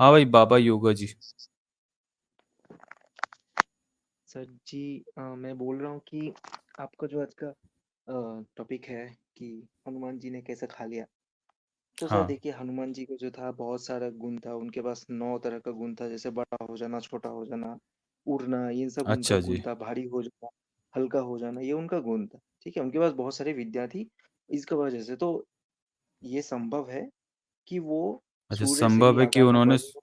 हाँ भाई, बाबा योगा जी। सर जी, मैं बोल रहा हूँ कि आपका जो आज का टॉपिक है कि हनुमान जी ने कैसे खा लिया। तो सर हाँ। देखिए, हनुमान जी को जो था बहुत सारा गुण था, उनके पास 9 तरह का गुण था, जैसे बड़ा हो जाना, छोटा हो जाना, उड़ना, ये सब उनका अच्छा गुण जी। था, भारी हो जाना, हल्का हो जाना, ये उनका गुण था। ठीक है, उनके पास बहुत सारी विद्या थी। इसका वजह से तो ये संभव है कि वो अच्छा, सूर्य से भी संभव है कि आकार में उन्होंने बड़े,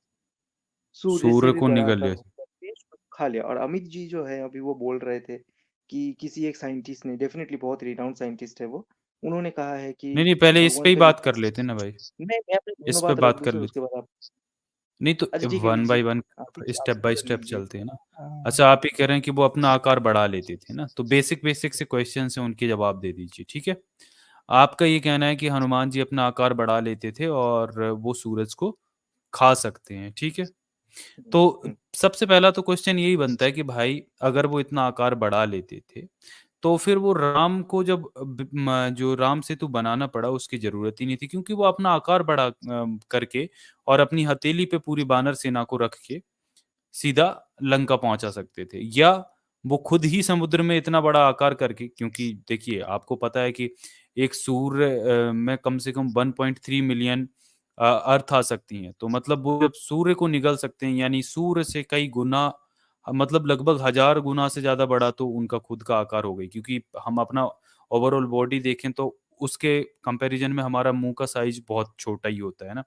सूर्य से सूर्य भी को बड़ा निगल आकार लिया। होकर के खा लिया। और अमित जी जो है अभी वो बोल रहे थे कि किसी एक साइंटिस्ट ने, डेफिनेटली बहुत रिनाउंड साइंटिस्ट है वो, उन्होंने कहा है कि नहीं नहीं, पहले इस भगवान पे ही का बात जितना, कर लेते ना भाई। मैं अपनी इस दोनों पे बात रख बात दूं कर सर, उसके लेते। बाद आप। नहीं तो अच्छा ठीक है, वन बाय लीजिए, वन, आप ही स्टेप आप बाय कर स्टेप लीजिए। चलते हैं ना। अच्छा, आप ही कह रहे हैं कि वो अपना आकार बढ़ा लेते थे ना, तो बेसिक बेसिक से क्वेश्चन से उनके जवाब दे दीजिए, ठीक है। आपका ये कहना है कि हनुमान जी अपना आकार बढ़ा लेते थे और वो सूरज को खा सकते हैं, ठीक है। हम्म, तो हम्म, सबसे पहला तो क्वेश्चन यही बनता है कि भाई अगर वो इतना आकार बढ़ा लेते थे, तो फिर वो राम को जब जो राम सेतु बनाना पड़ा उसकी जरूरत ही नहीं थी, क्योंकि वो अपना आकार बढ़ा करके और अपनी हथेली पे पूरी बानर सेना को रख के सीधा लंका पहुंचा सकते थे। या वो खुद ही समुद्र में इतना बड़ा आकार करके, क्योंकि देखिए आपको पता है कि एक सूर्य में कम से कम 1.3 मिलियन अर्थ आ सकती हैं, तो मतलब वो जब सूर्य को निगल सकते हैं, यानी सूर्य से कई गुना, मतलब लगभग 1000 गुना से ज्यादा बड़ा तो उनका खुद का आकार हो गई, क्योंकि हम अपना ओवरऑल बॉडी देखें तो उसके कंपैरिजन में हमारा मुंह का साइज बहुत छोटा ही होता है ना।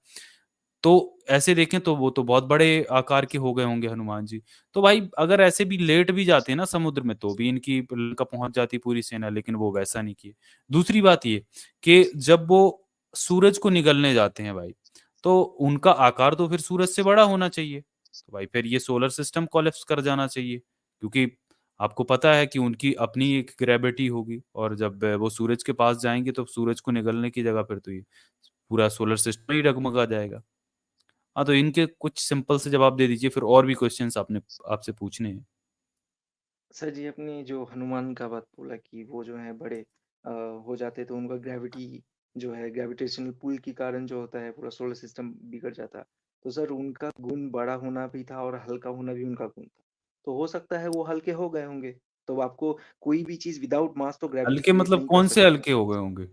तो ऐसे देखें तो वो तो बहुत बड़े आकार के हो गए होंगे हनुमान जी। तो भाई अगर ऐसे भी लेट भी जाते ना समुद्र में, तो भी इनकी लंका पहुंच जाती पूरी सेना, लेकिन वो वैसा नहीं किए। दूसरी बात ये कि जब वो सूरज को निगलने जाते हैं भाई, तो उनका आकार तो फिर सूरज से बड़ा होना चाहिए, तो भाई फिर ये सोलर सिस्टम कोलैप्स कर जाना चाहिए, क्योंकि आपको पता है कि उनकी अपनी एक ग्रेविटी होगी, और जब वो सूरज के पास जाएंगे तो सूरज को निगलने की जगह फिर तो ये पूरा सोलर सिस्टम ही डगमगा जाएगा। हाँ, तो इनके कुछ सिंपल से जवाब दे दीजिए, फिर और भी क्वेश्चंस आपने आपसे पूछने हैं। सर जी, अपनी जो हनुमान का बात बोला कि वो जो है बड़े हो जाते, तो उनका ग्रेविटी जो है, ग्रेविटेशनल पुल के कारण जो होता है पूरा सोलर सिस्टम बिगड़ जाता। तो सर उनका गुण बड़ा होना भी था और हल्का होना भी उनका गुण था। तो हो सकता है वो हल्के हो गए होंगे। तो आपको कोई भी चीज विदाउट मास तो ग्रेविटी हल्के क्रिएट मतलब नहीं कर कौन से सकती। हल्के हो गए होंगे?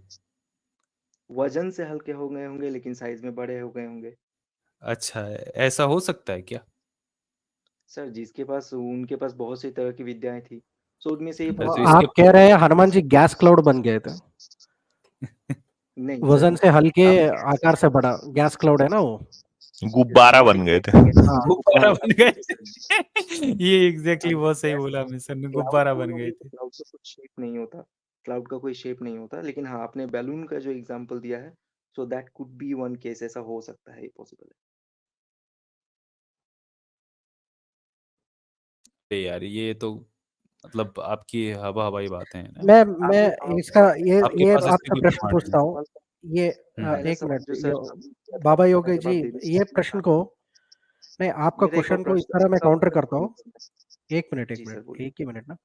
वजन से हल्के हो गए होंगे, लेकिन साइज में बड़े हो गए होंगे। अच्छा, ऐसा हो सकता है क्या? सर जिसके पास, उनके पास बहुत सी तरह की विद्याएं थी, सो उनमें से ये अरे तो पॉसिबल है। इसके आप कह रहे हैं हनुमान जी गैस क्लाउड बन गए थे, नहीं सर, वजन से हल्के, आप आकार से बड़ा, गैस क्लाउड है ना वो। गुब्बारा जैसे बन गए थे। हाँ गुब्बारा बन गए। सर, ये एग्जैक्टली अगर बहुत सही गैस बोला मिशन ने, क्लाउड गुब्बारा बन गए बोलोगे तो थे। क्लाउड का कुछ शेप नहीं होता। क्लाउड का कोई शेप नहीं होता, लेकिन हाँ, आपने बैलून का जो एग्जांपल दिया है, so that could be one case, ऐसा हो सकता है, ये पॉसिबल है। अरे यार, ये तो मतलब आपकी हवा हवाई बातें हैं ना। मैं इसका आपके ये पास इसमें आपसे कोई प्रश्न प्रमाण नहीं। पूछता हूँ। ये हम्म। पहला एक सवाल मिनट, जो ये सर आपने किया था, बाबा योगी पहले जी, जवाब दे ये दीजिए। प्रश्न को, नहीं, आपका मेरा एक और क्वेश्चन को इस प्रश्न तरह मैं सवाल काउंटर है, करता वो हूँ। नहीं करना। एक जी सर, मिनट, बोलिए। एक ही मिनट ना।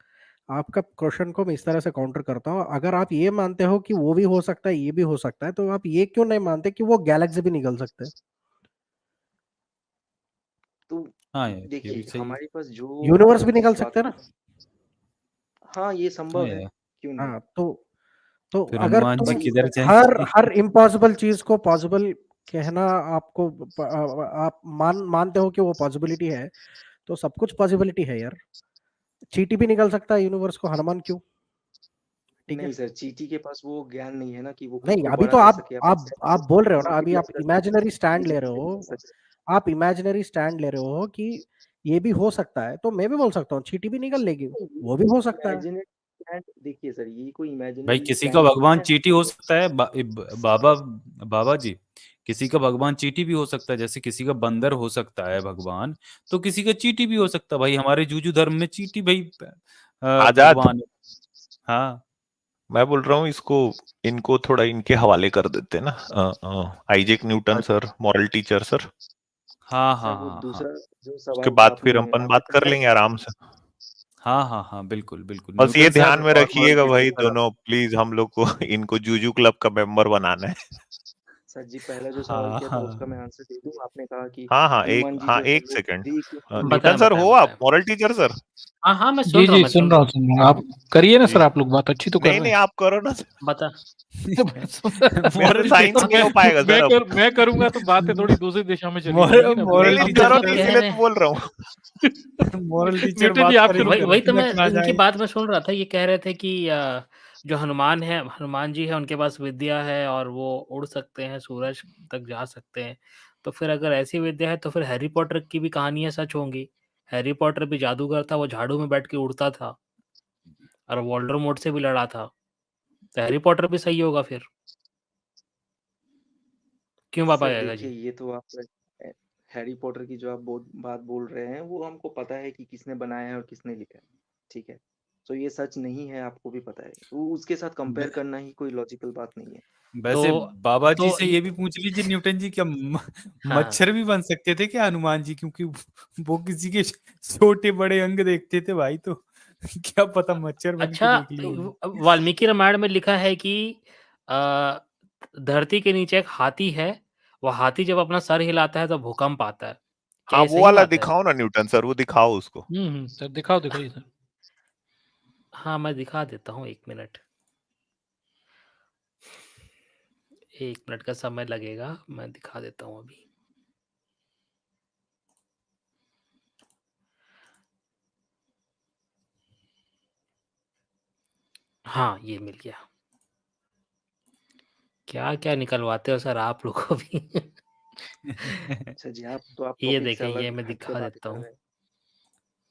आपका क्वेश्चन को मैं इस तरह से काउंटर करता हूँ, अगर आप ये मानते हो कि वो भी हो सकता है, ये भी हो सकता है, तो आप ये क्यों नहीं मानते कि वो गैलेक्सी भी निकल सकते हैं? तो हाँ यार, ये भी देखिए, सही है। हमारे पास जो यूनिवर्स भी निकल जिस सकते बात हैं को, ना। हाँ ये हाँ संभव है, यार, क्यों नहीं। हाँ, तो फिर अगर हनुमान जी तुम बट किधर हर जाएंगे? हर इम्पॉसिबल चीज को पॉसिबल कहना, आपको आप मानते हो कि वो पॉसिबिलिटी है, तो सब कुछ पॉसिबिलिटी है यार। चींटी भी निकल सकता है यूनिवर्स को, हनुमान क्यों? ठीक है। नहीं सर, चींटी के पास वो ज्ञान नहीं है ना कि वो खुद नहीं, को अभी बड़ा तो कर आप सके, अपने आप साइज को आप बोल रहे हो ना, अभी मल्टीप्लाई आप कर सके, इमेजिनरी स्टैंड ले रहे मल्टीप्लाई कर हो। सके। आप इमेजिनरी स्टैंड ले रहे हो कि ये भी हो सकता है, तो मैं भी बोल सकता हूँ चींटी भी निकल लेगी, वो भी हो सकता है। इमेजिनरी स्टैंड देखिए सर, ये कोई भाई इमेजिनरी किसी का स्टैंड नहीं भगवान है। चींटी हो सकता है, बाबा बाबा जी, किसी का भगवान चींटी भी हो सकता है, जैसे किसी का बंदर हो सकता है भगवान, तो किसी का चींटी भी हो सकता है। भाई हमारे जूजू धर्म में चींटी भाई आजाद। भगवान है। हाँ मैं बोल रहा हूँ इसको, इनको थोड़ा इनके हवाले कर देते हैं ना, Isaac Newton sir, moral teacher sir. हाँ सर हाँ वो हाँ हाँ दूसरा जो उसके सवाल था बाद फिर आपने अपन बात आपने कर सर, लेंगे आराम से। हाँ हाँ हाँ, बिल्कुल बिल्कुल, बस ये न्यूटन ध्यान सर में और मॉरल रखिएगा टीचर भाई सर। दोनों, प्लीज हम लोग को इनको जूजू क्लब का मेंबर बनाना है। सर जी पहला जो सवाल हाँ किया था उसका हाँ मैं आंसर दे दूं। आपने कहा कि हाँ हनुमान जी जो है एक वो सेकंड बुद्धि क्यों न्यूटन बताएं सर बताएं हो आप बताएं। Moral teacher sir? हाँ हाँ, मैं जी सुन रहा हूँ, जी मैं सुन सुन रहा रहा हूँ सुन रहा हूँ। आप करिए ना जी सर, आप लोग बात अच्छी तो कर नहीं रहे नहीं हैं। आप करो ना सर। हूँ। बता। मेरा तो साइंस सर नहीं हो पाएगा सर अब। मैं करूंगा तो बातें थोड़ी दूसरी दिशा में चली मोरल जाएंगी ना। मोरल नहीं नहीं टीचर करो मतलब तो कह इसीलिए रहे तो हैं बोल रहा हूँ। मोरल टीचर न्यूटन जी बात आप करे शुरू वही करें। वही तो मैं तिलक ना इनकी जाए। बात में सुन रहा था। ये कह रहे थे कि जो हनुमान है, हनुमान जी है, उनके पास विद्या है और वो उड़ सकते हैं, सूरज तक जा सकते हैं। तो फिर अगर ऐसी विद्या है तो फिर हैरी पॉटर की भी कहानियां सच होंगी। हैरी पॉटर भी जादूगर था, वो झाड़ू में बैठ के उड़ता था और वोल्डेमॉर्ट से भी लड़ा था। तो हैरी पॉटर भी सही होगा फिर, क्यों बाबा सर यागा देखिए जी? ये तो आप हैरी पॉटर की जो आप बात बोल रहे हैं वो हमको पता है कि किसने बनाया है और किसने लिखा है, ठीक है। तो ये सच नहीं है, आपको भी पता है। वो उसके साथ कंपेयर ब- करना ही कोई लॉजिकल बात नहीं है। वैसे तो बाबा जी तो से ये भी पूछ लीजिए न्यूटन जी, क्या हाँ मच्छर भी बन सकते थे क्या हनुमान जी? क्योंकि वो किसी के छोटे बड़े अंग देखते थे भाई, तो क्या पता मच्छर बन के अच्छा, देख लिए हों। वाल्मीकि रामायण में लिखा है कि अ, धरती के नीचे एक हाथी है, वो हाथी जब अपना सर हिलाता है तो भूकंप आता है। क्या हाँ ये वो सही वाला बात है? दिखाओ ना न्यूटन सर, वो दिखाओ उसको। सर दिखाओ दिखाइए सर। हाँ, मैं दिखा देता हूँ, 1 मिनट। 1 मिनट का समय लगेगा, मैं दिखा देता हूँ अभी। हाँ, ये मिल गया। क्या-क्या निकलवाते हो सर आप लोग को भी। अच्छा जी आप ये टॉपिक से देखें, ये अलग मैं हट के दिखा बात देता कर हूँ। रहे हैं।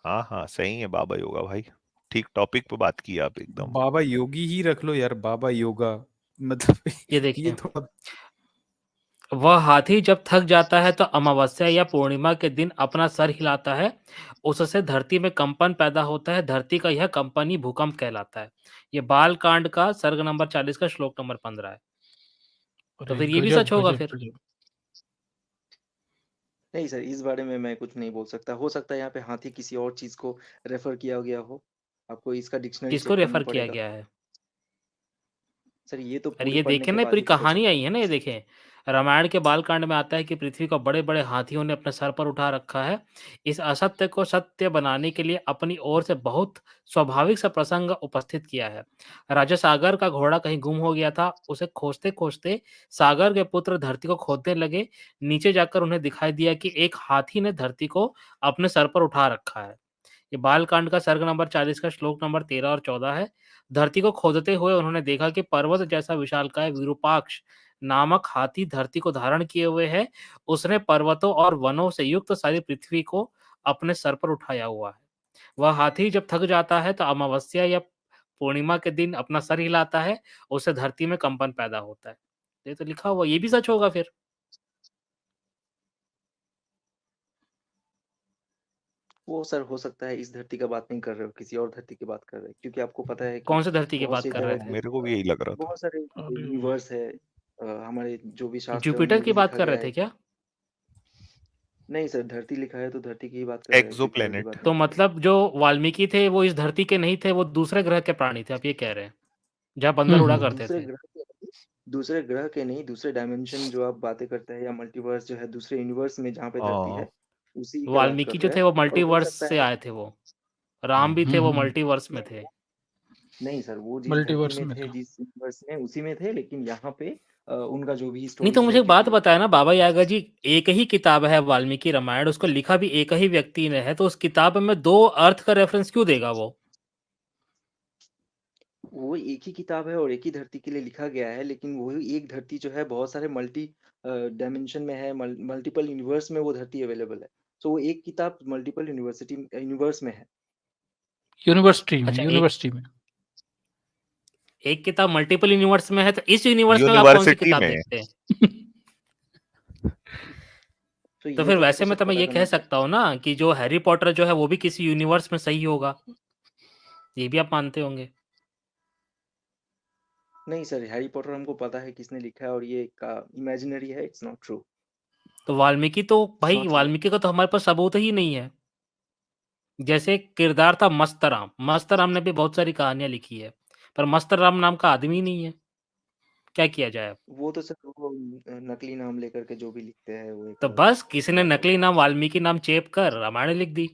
हाँ हाँ सही है बाबा योगा भाई, ठीक टॉपिक पे बात की आप एकदम। बाबा योगी ही रख लो यार, बाबा योगा मतलब ये ये देखिए, थोड़ा वह हाथी जब थक जाता है तो अमावस्या या पूर्णिमा के दिन अपना सर हिलाता है, उससे धरती में कंपन पैदा होता है। धरती का यह कंपन ही भूकंप कहलाता है। ये बाल कांड का सर्ग नंबर 40 का श्लोक नंबर 15 है। तो अरे फिर ये भी गजब सच होगा गजब फिर। गजब। नहीं सर इस बारे में मैं कुछ नहीं बोल सकता। हो सकता है यहाँ पे हाथी किसी और चीज को रेफर किया गया हो। आपको इसका डिक्शनरी किसको चेक करना रेफर किया पड़ेगा। गया है? सर ये तो अरे पूरे ये पढ़ने देखें के ना, ये बाद पूरी ही पता कहानी आई चलेगा। है ना, ये देखें। रामायण के बालकांड में आता है कि पृथ्वी को बड़े-बड़े हाथियों ने अपने सर पर उठा रखा है। इस असत्य को सत्य बनाने के लिए अपनी ओर से बहुत स्वाभाविक सा प्रसंग उपस्थित किया है। राजा सागर का घोड़ा कहीं गुम हो गया था। उसे खोजते-खोजते सागर के पुत्र धरती को खोदने लगे। नीचे जाकर उन्हें दिखाई दिया कि एक हाथी ने धरती को अपने सर पर उठा रखा है। ये बालकांड का सर्ग नंबर 40 का श्लोक नंबर 13 और 14 है। धरती को खोदते हुए उन्होंने देखा कि पर्वत जैसा विशालकाय विरूपाक्ष नामक हाथी धरती को धारण किए हुए है। उसने पर्वतों और वनों से युक्त सारी पृथ्वी को अपने सर पर उठाया हुआ है। वह हाथी जब थक जाता है तो अमावस्या या पूर्णिमा के दिन अपना सर हिलाता है, उससे धरती में कंपन पैदा होता है। ये तो लिखा हुआ, ये भी सच होगा फिर। वो सर हो सकता है इस धरती का बात नहीं कर रहे हो, किसी और धरती की बात कर रहे हैं। क्योंकि आपको पता है कि कौन सी धरती की बहुत बात से कर जगह रहे हाँ, थे? मेरे को भी यही लग रहा था। बहुत सारे अरे यूनिवर्स है। हमारे जो भी शास्त्र है जुपिटर उनमें की भी बात लिखा कर रहे गया है। थे क्या? नहीं सर धरती लिखा है तो धरती की ही बात कर रहे हैं, जुपिटर की एक्सोप्लैनेट। बात तो नहीं कर रहे। मतलब जो वाल्मीकि थे वो इस धरती के नहीं थे, वो दूसरे ग्रह के प्राणी थे, आप ये कह रहे हैं? जहाँ बंदर उड़ा हम्म। करते थे। दूसरे ग्रह के नहीं, दूसरे डायमेंशन जो आप बातें करते हैं या मल्टीवर्स जो है दूसरे यूनिवर्स में जहाँ पे धरती हाँ है उसी का बात कर वाल्मीकि जो रहे थे हैं। वो और हो मल्टीवर्स सकता से है आए थे वो। राम भी थे, वो मल्टीवर्स में थे। नहीं सर वो जिस धरती मल्टीवर्स में में थे, था। जिस यूनिवर्स में उसी में थे, लेकिन यहाँ पे उनका जो भी नहीं तो स्टोरीज मुझे है एक बात क्योंकि बताया ना बाबा यागा जी, एक ही किताब है वाल्मीकि रामायण, उसको लिखा भी एक ही व्यक्ति ने है, तो उस किताब में 2 अर्थ का रेफरेंस क्यों देगा वो? वो एक ही किताब है और एक ही धरती के लिए लिखा गया है, लेकिन वही एक धरती जो है बहुत सारे मल्टी डायमेंशन में है, मल्टीपल यूनिवर्स में वो धरती अवेलेबल है। तो वो एक किताब मल्टीपल यूनिवर्स में है। अच्छा, यूनिवर्सिटी में। एक किताब मल्टीपल यूनिवर्स में है, तो इस यूनिवर्स में आप कौन-सी यूनिवर्सिटी किताब में। देखते हैं? तो तो ये फिर तो वैसे आपको में सर तो मैं पता ये कह करना पड़ेगा। सकता हूँ ना कि जो हैरी पॉटर जो है वो भी किसी यूनिवर्स में सही होगा। ये भी आप मानते होंगे। नहीं सर हैरी पॉटर हमको पता है किसने लिखा है और ये का इमेजिनरी है, इट्स नॉट ट्रू। तो वाल्मीकि तो इट्स भाई नॉट रियल। वाल्मीकि का तो हमारे पास सबूत ही नहीं है। जैसे एक किरदार था मस्तराम, मस्तराम ने भी बहुत सारी कहानियाँ लिखी है, पर मस्तराम नाम का आदमी ही नहीं है। क्या किया जाए अब? वो तो सर वो नकली नाम लेकर के जो भी लिखते हैं वो तो एक बस किसी ने बात होती नकली है। नाम वाल्मीकि नाम चेप कर रामायण लिख दी।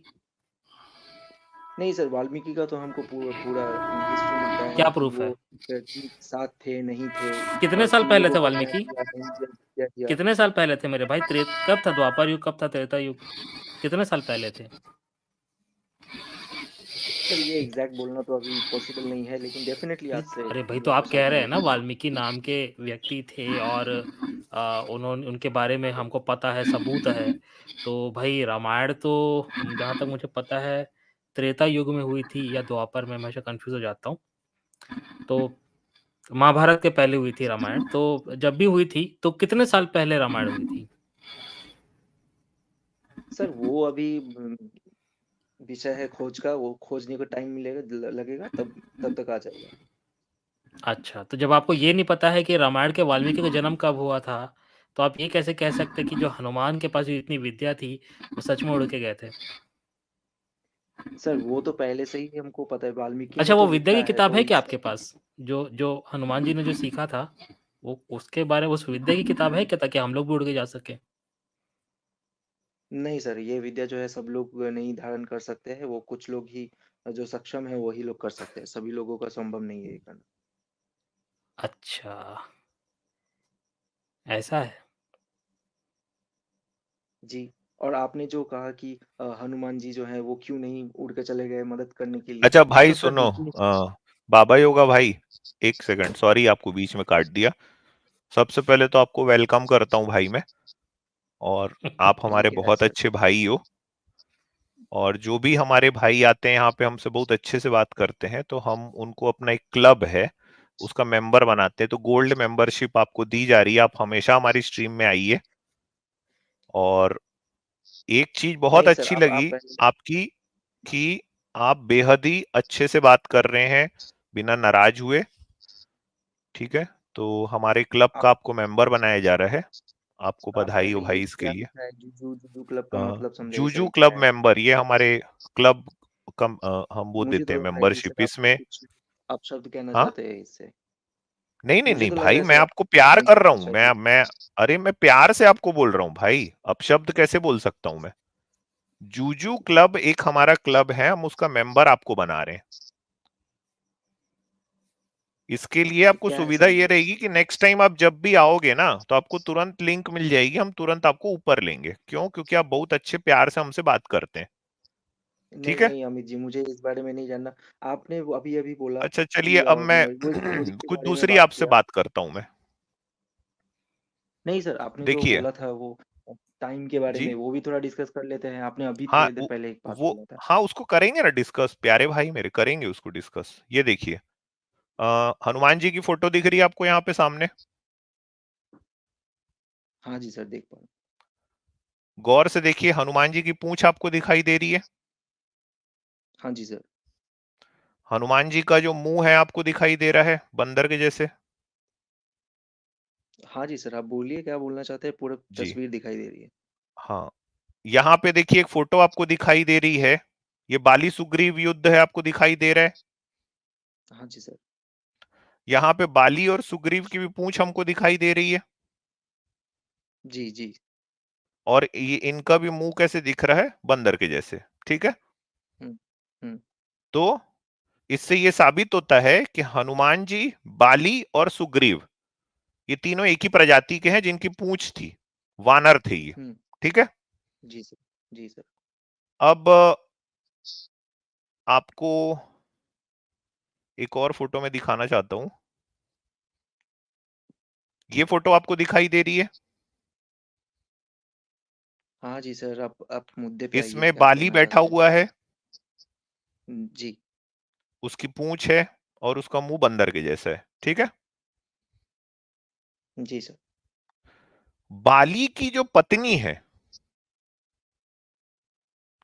नहीं सर, वाल्मीकि का तो हमको पूरा हिस्ट्री मिलता है क्या कि प्रूफ है? वो साथ थे, नहीं थे, कितने साल तीन पहले लोगों थे को न्याय वाल्मीकि? दिया, नहीं दिया, हत्या किया। कितने साल पहले थे मेरे भाई? कब था द्वापर युग, कब था त्रेता युग? कितने साल पहले थे? सर ये एग्जैक्ट बोलना तो अभी पॉसिबल नहीं है, लेकिन डेफिनेटली आज से अरे भाई, हम तो लोग को आप कह रहे हैं ना 700 वाल्मीकि नाम के व्यक्ति थे और उन्होंने उनके बारे में हमको पता है, सबूत है। तो भाई रामायण तो जहाँ तक मुझे पता है त्रेता युग में हुई थी या द्वापर में, हमेशा कन्फ्यूज़ हो जाता हूँ। तो महाभारत के पहले हुई थी रामायण, तो जब भी हुई थी तो कितने साल पहले रामायण हुई थी? सर वो अभी विषय है खोज का, वो खोजने को टाइम मिलेगा, लगेगा, तब तक आ जाएगा। अच्छा, तो जब आपको ये नहीं पता है कि रामायण के वाल्मीकि का जन्म कब हुआ था, तो आप ये कैसे कह सकते हैं कि जो हनुमान के पास जो इतनी विद्या थी, वो सच में उड़ के गए थे? सर वो तो पहले से ही हमको पता है, वाल्मीकि ने अच्छा, वो तो विद्या लिखा की है किताब तो है क्या इस आपके पास? जो हनुमान जी ने जो सीखा था, वो उसके बारे में उस विद्या की किताब है क्या, ताकि हम लोग भी उड़ के जा सकें? नहीं सर, ये विद्या जो है सब लोग नहीं धारण कर सकते हैं, वो कुछ लोग ही जो सक्षम है वही लोग कर सकते हैं, सभी लोगों का संभव नहीं है ये करना। अच्छा, ऐसा है। जी। और आपने जो कहा कि हनुमान जी जो है वो क्यों नहीं उड़ के चले गए मदद करने के लिए, अच्छा भाई तो सर सुनो, देखिए। बाबा योगा भाई, एक सेकंड, सॉरी आपको बीच में काट दिया। सबसे पहले तो आपको वेलकम करता हूँ भाई मैं, और आप हमारे ठीक है बहुत सर। अच्छे भाई हो। और जो भी हमारे भाई आते हैं यहाँ पे हमसे बहुत अच्छे से बात करते हैं, तो हम उनको अपना एक क्लब है उसका मेंबर बनाते हैं। तो गोल्ड मेंबरशिप आपको दी जा रही है, आप हमेशा हमारी स्ट्रीम में आइए। और एक चीज बहुत नहीं सर, अच्छी आप लगी पहले। आपकी, कि आप बेहद ही अच्छे से बात कर रहे हैं बिना नाराज हुए। ठीक है, तो हमारे क्लब का आप आपको मेंबर बनाया जा रहा है। आपको आप बधाई हो पहले भाई ये इसके क्या लिए। लिखा है, जुजू जुजू क्लब का मतलब समझाइए जूजू सर, क्या क्लब है? मेंबर, ये हमारे क्लब का हम वो मुझे देते तो हैं लगा है कि मेंबरशिप सर आप इसमें। कुछ अपशब्द कहना हाँ, चाहते हैं इससे। नहीं नहीं मुझे नहीं तो लगा भाई, है मैं सर आप आपको प्यार नहीं कर रहा कहना हूँ, चाहते। मैं अरे मैं प्यार से आपको बोल रहा हूँ भाई, अपशब्द कैसे बोल सकता हूँ मैं। जूजू क्लब एक हमारा क्लब है, हम उसका मेंबर आपको बना रहे हैं। इसके लिए तो आपको क्या है सुविधा सर ये ये? रहेगी कि नेक्स्ट टाइम आप जब भी आओगे ना, तो आपको तुरंत लिंक मिल जाएगी, हम तुरंत आपको ऊपर लेंगे। क्यों? क्योंकि आप बहुत अच्छे प्यार से हमसे बात करते हैं। नहीं ठीक है, नहीं अमित जी, मुझे इस बारे में नहीं जानना। आपने वो अभी अभी बोला अच्छा चलिए, कि अब मैं वो स्टोरी के कुछ बारे में दूसरी बात आपसे किया। बात करता हूं मैं। नहीं सर, आपने जो देखिए बोला था वो टाइम के बारे जी, में, वो भी थोड़ा डिस्कस कर लेते हैं, आपने अभी हाँ थोड़ी देर पहले एक बात वो बोला था। हाँ उसको करेंगे ना डिस्कस, प्यारे भाई मेरे, करेंगे उसको डिस्कस। ये देखिए, हनुमान जी की फोटो दिख रही है आपको यहाँ पे सामने? हाँ जी सर, देख पा रहा गौर से देखिए, हनुमान जी की पूंछ आपको दिखाई दे रही है? हूँ। हाँ जी सर। हनुमान जी का जो मुंह है आपको दिखाई दे रहा है बंदर के जैसे? हाँ जी सर, आप बोलिए क्या बोलना चाहते हैं, पूरा जी तस्वीर दिखाई दे रही है। हाँ, यहाँ पे देखिए एक फोटो आपको दिखाई दे रही है, ये बाली सुग्रीव युद्ध है, आपको दिखाई दे रहा है। हाँ जी सर। यहाँ पे बाली और सुग्रीव की भी पूंछ हमको दिखाई दे रही है। जी जी। और ये इनका भी मुंह कैसे दिख रहा है? बंदर के जैसे। ठीक है, हम्म हम्म तो इससे ये साबित होता है कि हनुमान जी, बाली और सुग्रीव, ये तीनों एक ही प्रजाति के हैं जिनकी पूंछ थी, वानर थे ये। हम्म। ठीक है, जी सर। जी सर। अब आपको एक और फोटो में दिखाना चाहता हूं। ये फोटो आपको दिखाई दे रही है? हाँ जी सर, आप मुद्दे पे आइए, इसमें क्या बाली कहना बैठा चाहते हैं। हुआ है, जी। उसकी पूंछ है और उसका मुंह बंदर के जैसा है। ठीक है, जी सर। बाली की जो पत्नी है,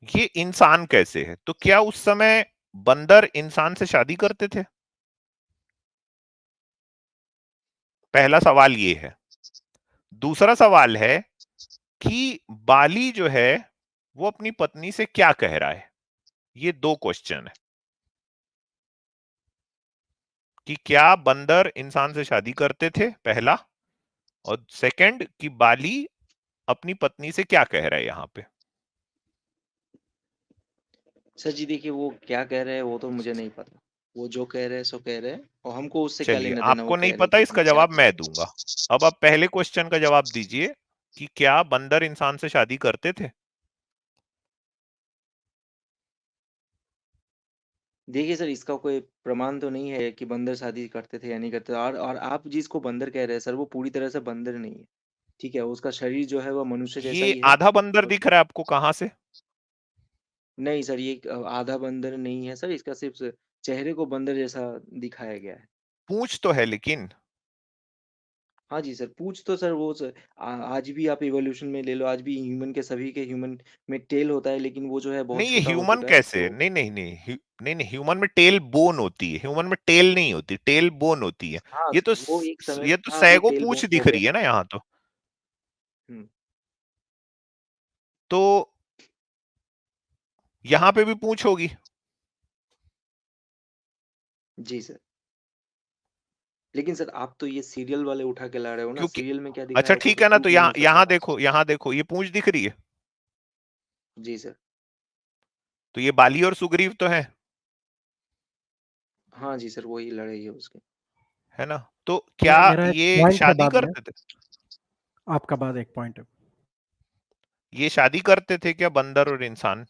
ये इंसान कैसे है? तो क्या उस समय बंदर इंसान से शादी करते थे? पहला सवाल ये है। दूसरा सवाल है कि बाली जो है वो अपनी पत्नी से क्या कह रहा है? ये दो क्वेश्चन है। कि क्या बंदर इंसान से शादी करते थे, पहला, और सेकंड कि बाली अपनी पत्नी से क्या कह रहा है यहाँ पे। सर जी देखिए, वो क्या कह रहे हैं वो तो मुझे नहीं पता। वो जो कह रहे हैं सो कह रहे हैं, और हमको उससे क्या चलिए, लेना देना, वो आपको नहीं कह रहे पता, हैं इसका कि क्या। जवाब मैं दूंगा। अब आप पहले क्वेश्चन का जवाब दीजिए कि क्या बंदर इंसान से शादी करते थे। देखिए सर, इसका कोई प्रमाण तो नहीं है कि बंदर शादी करते थे या नहीं करते, और आप जिसको बंदर कह रहे हैं सर, वो पूरी तरह से बंदर नहीं है। ठीक है, उसका शरीर जो है वो मनुष्य जैसा ये ही है। आधा बंदर और दिख रहा है आपको कहाँ से। नहीं सर, ये आधा बंदर नहीं है सर, इसका सिर्फ चेहरे को बंदर जैसा दिखाया गया है। पूंछ तो है लेकिन। हाँ जी सर, पूछ तो सर वो सर, आज भी आप इवोल्यूशन में ले लो, आज भी ह्यूमन के, सभी के ह्यूमन में टेल होता है, लेकिन वो जो है बहुत नहीं, ये छोटा हो ह्यूमन चुका है कैसे, तो। नहीं नहीं नहीं नहीं नहीं, ह्यूमन में टेल बोन होती है, ह्यूमन में टेल नहीं होती, टेल बोन होती है। हाँ, ये तो वो एक समय ये में तो था, वो सैगो टेल पूंछ बोन हो दिख गया। रही है ना यहाँ तो। हम्म। तो यहाँ पे भी पूंछ होगी। जी सर, लेकिन सर आप तो ये सीरियल वाले उठा के ला रहे हो ना, क्योंकि सीरियल में क्या अच्छा दिखाया वो ठीक तो है ना, तो पूछ भी यहाँ नहीं सकता यहाँ था। देखो, यहाँ देखो, ये पूंछ दिख रही है। जी सर। तो ये बाली और सुग्रीव तो है। हाँ जी सर, वही लड़ाई है उसकी। है ना, तो क्या मेरा एक ये पॉइंट है शादी बाद में, करते थे। आपका बाद एक पॉइंट है। ये शादी करते थे क्या, बंदर और इंसान।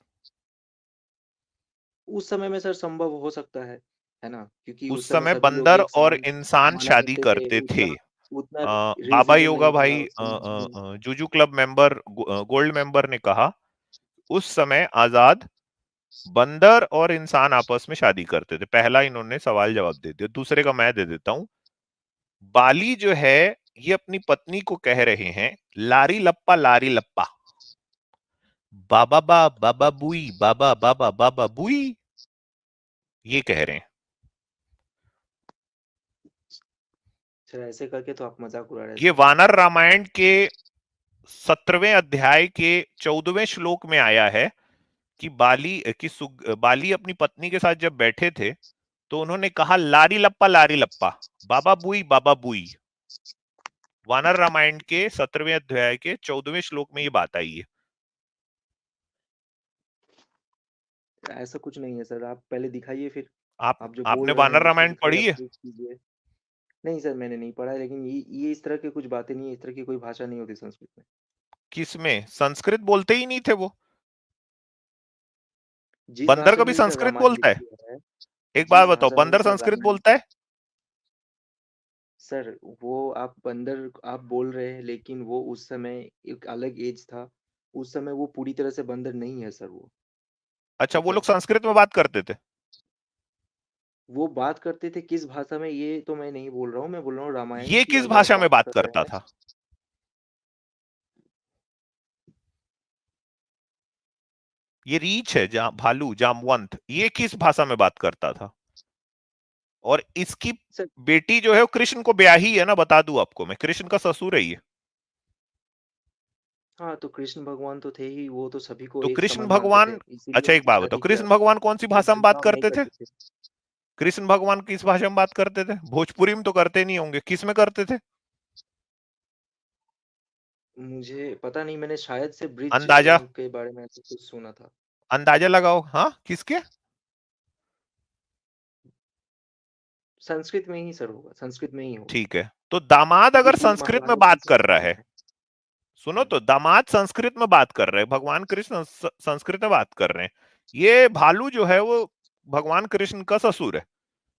उस समय में सर संभव हो सकता है ना, क्योंकि उस उस समय समय सभी लोग बंदर एक और समान इंसान माना शादी करते थे, करते थे। उतना उतना बाबा रेसिज्म योगा नहीं था भाई, समाज में। Juju club member, gold member ने कहा उस समय आजाद बंदर और इंसान आपस में शादी करते थे। पहला इन्होंने सवाल जवाब दे दिया, दूसरे का मैं दे देता हूं। बाली जो है ये अपनी पत्नी को कह रहे हैं लारी लप्पा, बाबा बाबा बुई, बाबा बाबा बाबा बुई, ये कह रहे हैं। सर ऐसे करके तो आप मजाक उड़ा रहे हैं ये सर। वानर रामायण के 17वें अध्याय के 14वें श्लोक में आया है कि बाली अपनी पत्नी के साथ जब बैठे थे तो उन्होंने कहा लारी लप्पा, बाबा बुई। वानर रामायण के 17वें अध्याय के 14वें श्लोक में ये बात आई है। ऐसा कुछ नहीं है सर, आप पहले दिखाइए फिर। आप जो बोल आपने रहे हैं वानर उसको रामायण दिखाइए, पढ़ी आप है। प्रूफ कीजिए। नहीं सर, मैंने नहीं पढ़ा है, लेकिन ये इस तरह की कुछ बातें नहीं है, इस तरह की कोई भाषा नहीं होती संस्कृत में। किसमें, संस्कृत बोलते ही नहीं थे वो। जिस बंदर भाषा कभी में भी सर संस्कृत रामायण बोलता है। लिखी है, एक बात जिस बताओ, भाषा में भी बंदर सर संस्कृत रामायण। बोलता है। सर वो आप बंदर आप बोल रहे हैं, लेकिन वो उस समय एक अलग एज था। उस समय वो पूरी तरह से बंदर नहीं है सर वो। अच्छा, ठीक वो है, लोग संस्कृत में बात करते थे। वो बात करते थे किस भाषा में ये तो मैं नहीं बोल रहा हूँ, मैं बोल रहा हूँ रामायण ये की किस अगर आप भाषा में बात बात कर रहे करता हैं। था। ये रीछ है, भालू जामवंत, ये किस भाषा में बात करता था। और इसकी सर बेटी जो है वो कृष्ण को ब्याही है ना, बता दूं आपको मैं, कृष्ण का ससुर है ये। हाँ, तो कृष्ण भगवान तो थे ही, वो तो सभी को तो एक कृष्ण समान मानते थे, भगवान, इसीलिए अच्छा एक उनकी बात बताओ, शादी कृष्ण क्या भगवान कौन सी भाषा में बात भेदभाव नहीं करते थे। करते थे। कृष्ण भगवान किस भाषा में बात करते थे, भोजपुरी में तो करते नहीं होंगे, किस में करते थे। मुझे पता नहीं, मैंने शायद से ब्रिज अंदाजा, के बारे में ऐसा कुछ सुना था। अंदाजा लगाओ, हाँ किसके। संस्कृत में ही सर होगा, संस्कृत में ही होगा, ठीक है, तो दामाद क्योंकि अगर तीर संस्कृत में महाराज भी बात कर रहा संस्कृत में है, है। सुनो तो, दामाद संस्कृत में बात कर रहे हैं, भगवान कृष्ण संस्कृत में बात कर रहे हैं, ये भालू जो है वो भगवान कृष्ण का ससुर है।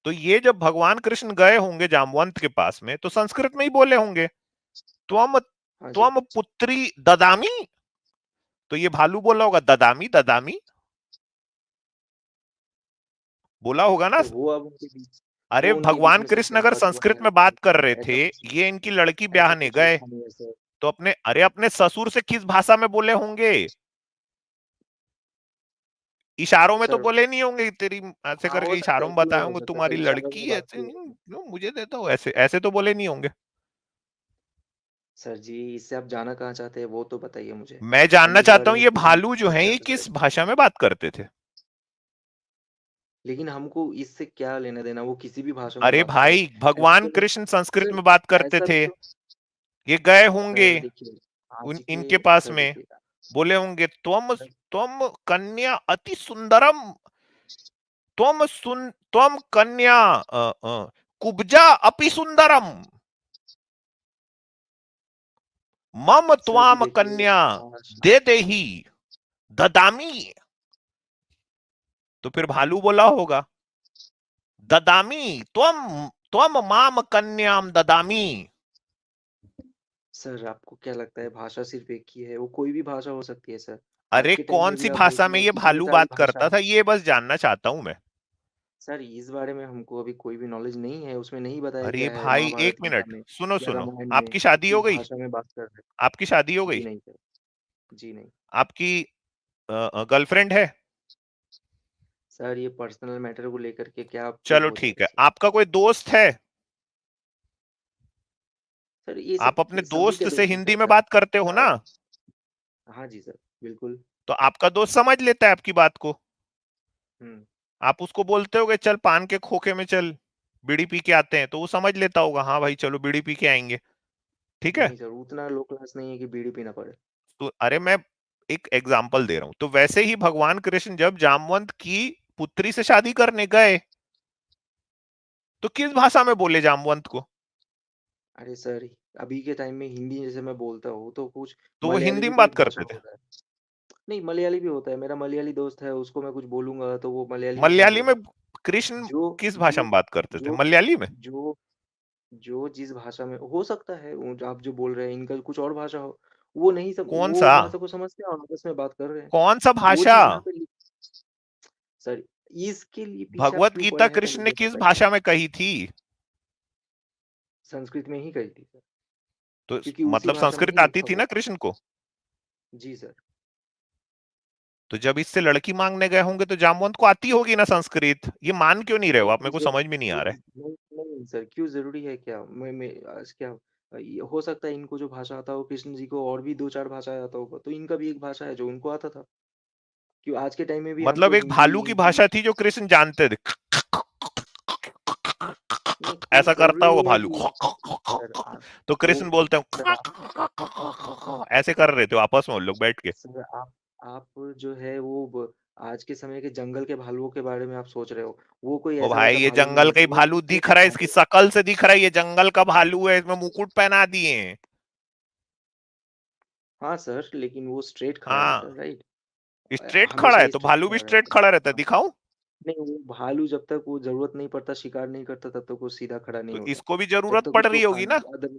तो ये जब भगवान कृष्ण गए होंगे जामवंत के पास में तो संस्कृत में ही बोले होंगे, त्वम हाँ जी त्वम पुत्री ददामी। तो ये भालू बोला होगा ददामी ददामी, बोला होगा ना। सर, वो अब उनके बीच, अरे वो उनके बीच भगवान में सर कृष्ण क्या अगर बात हुआ संस्कृत है, में बात कर रहे ऐसा थे, कुछ, ये इनकी लड़की ऐसा ब्याहने कुछ गए, लिखा नहीं है सर। तो अपने ससुर से किस भाषा में बोले होंगे। इशारों में तो सर बोले नहीं होंगे, तेरी ऐसे हाँ, हो करके सकता इशारों है, में क्यों बताए नहीं हो होंगे, सकता तुम्हारी सर, इशारों में लड़की बात ऐसे की है। मुझे देता हो, ऐसे ऐसे तो बोले नहीं होंगे। सर जी, इससे आप जाना कहाँ चाहते हैं वो तो बताइए मुझे। मैं हम जानना इस चाहता बारे हूं में ये पूरी भालू जो है ये चर्चा किस करेंगे। भाषा में बात करते थे। लेकिन हमको इससे क्या लेना देना, वो किसी भी भाषा में अरे बात करे। भाई, ऐसा भगवान तो नहीं कृष्ण संस्कृत सर, में बात करते ऐसा भी थे, तो ये गए होंगे सर देखिए, आज इनके के पास सर में, देखिए बोले होंगे सर त्वम कन्या अति सुंदरम, त्वम कन्या कुब्जा अपि सुंदरम, मम सर जी त्वाम देखिए कन्या भाषा दे देही ददामी। तो फिर भालू बोला होगा ददामी, त्वम त्वम माम कन्याम ददामी। सर आपको क्या लगता है भाषा सिर्फ एक ही है? वो कोई भी भाषा हो सकती है सर। आज अरे के टाइम कौन में भी सी आप भाषा में देखिए ये कितने भालू सारी बात भाषा करता है। था, ये बस जानना चाहता हूं मैं। सर इस बारे में हमको अभी कोई भी नॉलेज नहीं है, उसमें नहीं बताया अरे गया है भाई महाभारत एक गीता मिनट, में सुनो या सुनो, रामायण में आपकी वो शादी हो किस गई? भाषा में बात कर रहे आपकी शादी हो हैं। गई? जी नहीं सर, जी नहीं। आपकी गर्लफ्रेंड है? सर ये पर्सनल मैटर को लेकर के क्या आप चलो वो जा ठीक रहे है, हैं सर? आपका कोई दोस्त है? सर ये आप सब अपने सभी दोस्त के से दोस्त हैं हिंदी सर। में बात करते हो ना? हाँ जी सर, बिल्कुल। तो आपका दोस्त समझ लेता है आपकी बात को। हुँ। आप उसको बोलते होगे चल पान के खोखे में चल, बीड़ी पी के आते हैं, तो वो समझ लेता होगा हाँ भाई चलो बीड़ी पी के आएंगे। ठीक है? नहीं सर, उतना लो क्लास नहीं है कि बीड़ी पीना पड़े। तो अरे मैं एक एग्जाम्पल दे रहा हूं, तो वैसे ही भगवान कृष्ण जब जामवंत की पुत्री से शादी करने गए, तो किस भाषा में बोले जामवंत को? अरे सर, अभी के टाइम में हिंदी जैसे मैं बोलता हूँ, तो कुछ तो वो मलयाली हिंदी भी में तो बात एक भाषा करते थे? होता है। नहीं, मलयाली भी होता है। मेरा मलयाली दोस्त है, उसको मैं कुछ बोलूँगा तो वो मलयाली में मलयाली में समझेगा। कृष्ण जो किस भाषा जो में बात करते थे, जो मलयाली में? जो जो जिस भाषा में हो सकता है, वो जो आप जो बोल रहे हैं, इनका कुछ और भाषा हो, वो नहीं सम कौन वो सा? भाषा को समझते हैं और आपस में बात कर रहे हैं। कौन सा वो भाषा? चीज़ यहाँ पे लिख सर, इसके लिए पीछे आप भगवत क्यों गीता पड़े हैं, कृष्ण पहले ने ये किस बताइए? भाषा में कही थी? संस्कृत में ही कही थी सर, तो क्योंकि उसी मतलब भाषा में संस्कृत ही आती लिखा थी हुआ ना था। कृष्ण को? जी सर। तो जब इससे लड़की मांगने गए होंगे तो जामवंत को आती होगी ना संस्कृत, ये मान क्यों नहीं रहे हो नहीं, आप? मेरे को समझ में नहीं आ रहा है। नहीं, नहीं सर, क्यों ज़रूरी है क्या? मैं आज क्या ये हो सकता है इनको जो भाषा आता हो कृष्ण जी को और भी 2-4 भाषाएँ आता होगा, तो इनका भी एक भाषा है जो उनको आता था। क्यों आज के टाइम में भी हमको मतलब एक हिंदी भालू की इंग्लिश भाषा थी जो कृष्ण जानते थे, नहीं, कोई ऐसा करता ज़रूरी होगा नहीं है भालू, कि सर आप तो वो कृष्ण बोलते सर हैं, आप ऐसे कर रहे थे आपस में उन लोग बैठ के। सर आप जो है वो आज के समय के जंगल के भालुओं के बारे में आप सोच रहे हो। वो कोई ओ ऐसा भाई, वैसा ये भालू नहीं जंगल है का ही जो भालू दूसरे दिख को रहा है, इसकी काटे। शकल से दिख रहा है ये जंगल का भालू है, इसमें मुकुट पहना दिए हैं। हाँ सर, लेकिन वो स्ट्रेट खड़ा है हाँ, सर, राइट? स्ट्रेट खड़ा हमेशा है ही तो स्ट्रेट भालू भी खड़ा स्ट्रेट रहता है। खड़ा रहता है, हाँ। दिखाऊं? नहीं, वो भालू जब तक वो ज़रूरत नहीं पड़ता, शिकार नहीं करता, तब तक वो सीधा खड़ा नहीं तो होता। इसको भी जब जरूरत तक पड़ उसको रही खा होगी ना? अदर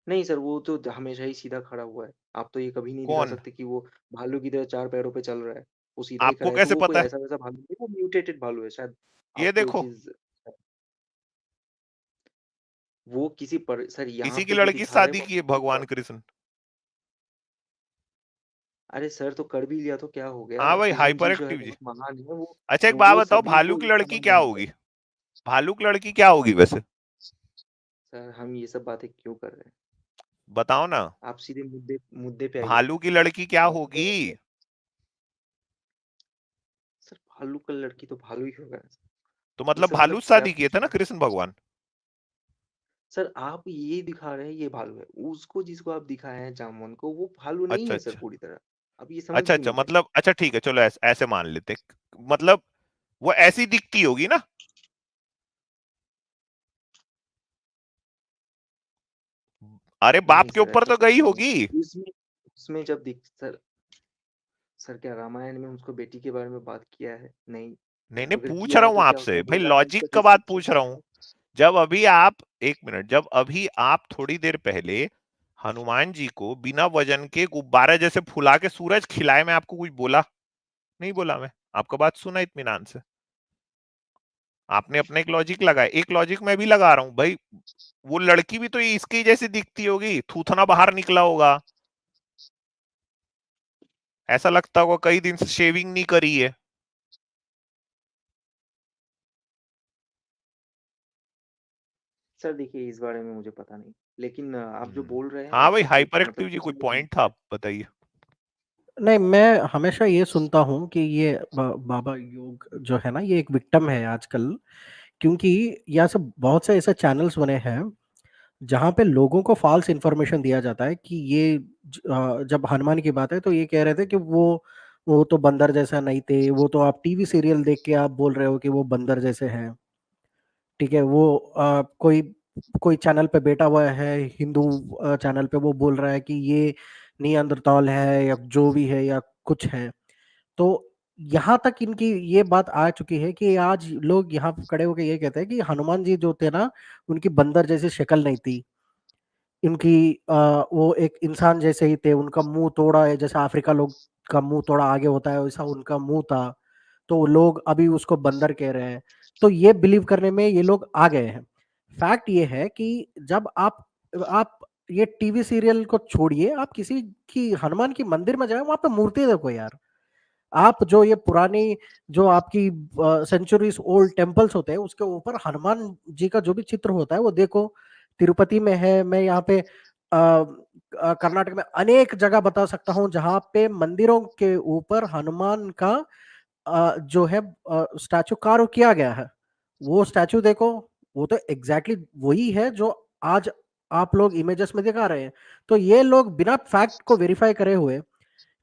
नहीं सर, वो तो हमेशा ही सीधा खड़ा हुआ है। आप तो ये कभी नहीं दिखा कौन? सकते कि वो भालू की तरह 4 पैरों पे चल रहा है। वो सीधा ही आपको खड़ा है, तो कैसे वो कोई पता है? ऐसा-वैसा भालू नहीं है, वो म्यूटेटेड भालू है शायद। ये आपको ये देखो, चीज़ वो किसी पर सर यहाँ इसी की पे जो लड़की से दिखा रहे हैं शादी वो की है आपको भगवान कृष्ण। अरे सर तो कर भी लिया तो क्या हो गया? हाँ भाई, कृष्ण हाइपर जी जो है एक्टिव जी। बहुत महान है, वो अच्छा एक वो बात वो बताओ, सभी भालू को की एक लड़की समान क्या बनाते होगी? हैं। भालू की लड़की क्या होगी वैसे? सर हम ये सब बातें क्यों कर रहे हैं? बताओ ना। आप सीधे मुद्दे मुद्दे पे आइए। भालू की लड़की क्या आप होगी? सर भालू का लड़की तो भालू ही होगा। तो ये मतलब सब भालू मतलब से क्या शादी किए पूछ थे रहे ना हैं? कृष्ण भगवान? सर आप ये दिखा रहे हैं ये भालू है। उसको जिसको आप दिखाए हैं जामुन को वो भालू नहीं अच्छा है सर अच्छा। पूरी तरह। आप ये समझ अच्छा क्यों अच्छा, नहीं रहे? मतलब अच्छा ठीक है, चलो ऐसे ऐसे मान लेते, मतलब वो ऐसी दिखती होगी ना? अरे नहीं बाप के सर ऊपर ऐसा तो कुछ गई नहीं है। होगी। उसमें उसमें जब दिख सर क्या रामायण में उसको बेटी के बारे में बात किया है? नहीं। नहीं नहीं, अगर पूछ किया रहा है हूं तो क्या आपसे उसका भाई, बेटा लॉजिक उसका का बात डिस्क्रिप्शन पूछ क्या रहा हूँ। है? जब अभी आप, एक मिनट, जब अभी आप थोड़ी देर पहले हनुमान जी को बिना वजन के गुब्बारे जैसे फुला के सूरज खिलाए, मैं आपको कुछ बोला? नहीं बोला, मैं आपका बात सुना इत्मीनान से। आपने अपना एक लॉजिक लगाया, एक लॉजिक मैं भी लगा रहा हूं भाई। वो लड़की भी तो इसकी जैसी दिखती होगी, थूथना बाहर निकला होगा, ऐसा लगता होगा कई दिन से शेविंग नहीं करी है। सर देखिए इस बारे में मुझे पता नहीं। लेकिन आप जो बोल रहे हैं हाँ वो भाई, सब हाइपर मतलब एक्टिव जी, कुछ कोई हद तक पॉइंट था, ठीक है। आप बताइए। नहीं, मैं हमेशा ये सुनता हूँ कि ये बाबा योग जो है ना, ये एक विक्टिम है आजकल, क्योंकि यहाँ से बहुत से ऐसे चैनल्स बने हैं जहाँ पे लोगों को फॉल्स इन्फॉर्मेशन दिया जाता है कि ये जब हनुमान की बात है तो ये कह रहे थे कि वो तो बंदर जैसा नहीं थे, वो तो आप टीवी सीरियल देख के आप बोल रहे हो कि वो बंदर जैसे हैं। ठीक है, वो कोई कोई चैनल पे बैठा हुआ है, हिंदू चैनल पे, वो बोल रहा है कि ये नियंत्रताल है या जो भी है या कुछ है। तो यहाँ तक इनकी ये बात आ चुकी है कि आज लोग यहाँ खड़े होकर ये कहते हैं कि हनुमान जी जो थे ना, उनकी बंदर जैसी शक्ल नहीं थी, इनकी वो एक इंसान जैसे ही थे, उनका मुंह तोड़ा है, जैसे अफ्रीका लोग का मुंह थोड़ा आगे होता है वैसा उनका मुंह था, तो लोग अभी उसको बंदर कह रहे हैं। तो ये बिलीव करने में ये लोग आ गए हैं। फैक्ट ये है कि जब आप ये टीवी सीरियल को छोड़िए, आप किसी की हनुमान की मंदिर में जाए, वहां पे मूर्ति देखो यार। आप जो ये पुरानी जो आपकी सेंचुरीज ओल्ड टेम्पल्स होते हैं, उसके ऊपर हनुमान जी का जो भी चित्र होता है वो देखो। तिरुपति में है, मैं यहाँ पे कर्नाटक में अनेक जगह बता सकता हूँ जहाँ पे मंदिरों के ऊपर हनुमान का जो है स्टैचू कार्व किया गया है। वो स्टैचू देखो, वो तो एग्जैक्टली वही है जो आज आप लोग इमेजेस में दिखा रहे हैं। तो ये लोग बिना फैक्ट को वेरीफाई करे हुए,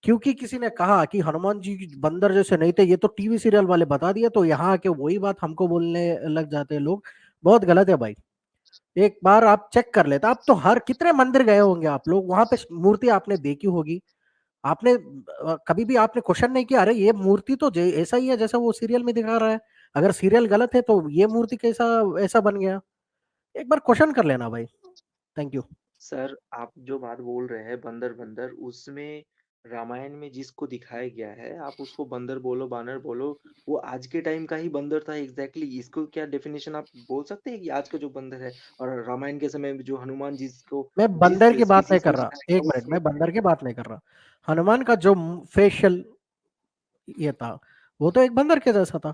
क्योंकि किसी ने कहा कि हनुमान जी बंदर जैसे नहीं थे, ये तो टीवी सीरियल वाले बता दिए, तो यहाँ आके वही बात हमको बोलने लग जाते हैं लोग। बहुत गलत है भाई। एक बार आप चेक कर लेते, आप तो हर कितने मंदिर गए होंगे आप लोग, वहां पे मूर्ति आपने देखी होगी, आपने कभी भी आपने क्वेश्चन नहीं किया, अरे ये मूर्ति तो ऐसा ही है जैसा वो सीरियल में दिखा रहा है, अगर सीरियल गलत है तो ये मूर्ति कैसा ऐसा बन गया? एक बार क्वेश्चन कर लेना भाई। Thank you. सर, आप जो बात बोल रहे हैं बंदर-बंदर, उसमें रामायण में जिसको दिखाया गया है, आप उसको बंदर बोलो, बानर बोलो, वो आज के टाइम का ही बंदर था एग्ज़ैक्टली। इसको क्या डेफ़िनेशन आप बोल सकते हैं कि आज का जो बंदर है और रामायण के समय में जो हनुमान जिसको मैं जिस बंदर की बात नहीं स्पीशीज़ कर में रहा, दिखाया गया एक वो मिनट, मैं सेम बंदर की है। बात नहीं कर रहा। हनुमान का जो फेशियल ये था, वो तो एक बंदर के जैसा था।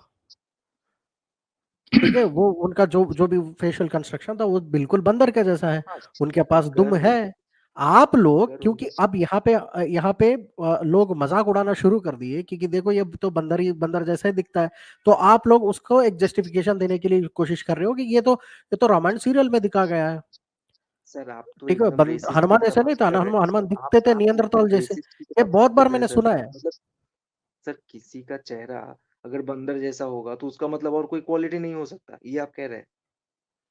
ठीक है, वो उनका जो जो भी फेशियल कंस्ट्रक्शन था वो बिल्कुल बंदर के जैसा है। हाँ, उनके पास दुम अगर है। आप लोग अगर क्योंकि उस अब यहाँ पे लोग मजाक उड़ाना शुरू कर दिए क्योंकि देखो ये तो बंदर ही बंदर जैसा ही दिखता है, तो आप लोग उसको एक जस्टिफिकेशन देने के लिए कोशिश कर रहे हो कि ये तो रामायण सीरियल में दिखा गया है। सर, आप तो ठीक है, एकदम रेसिस्ट की हनुमान ऐसा तरफ नहीं से था ना, कर रहे हैं हनुमान सर। दिखते थे आप नियंत्रताल एकदम जैसे। रेसिस्ट की ये तरफ से बहुत बार कर रहे हैं मैंने सर। सुना है। मतलब सर, किसी का चेहरा अगर बंदर जैसा होगा तो उसका मतलब और कोई क्वालिटी नहीं हो सकता, ये आप कह रहे हैं?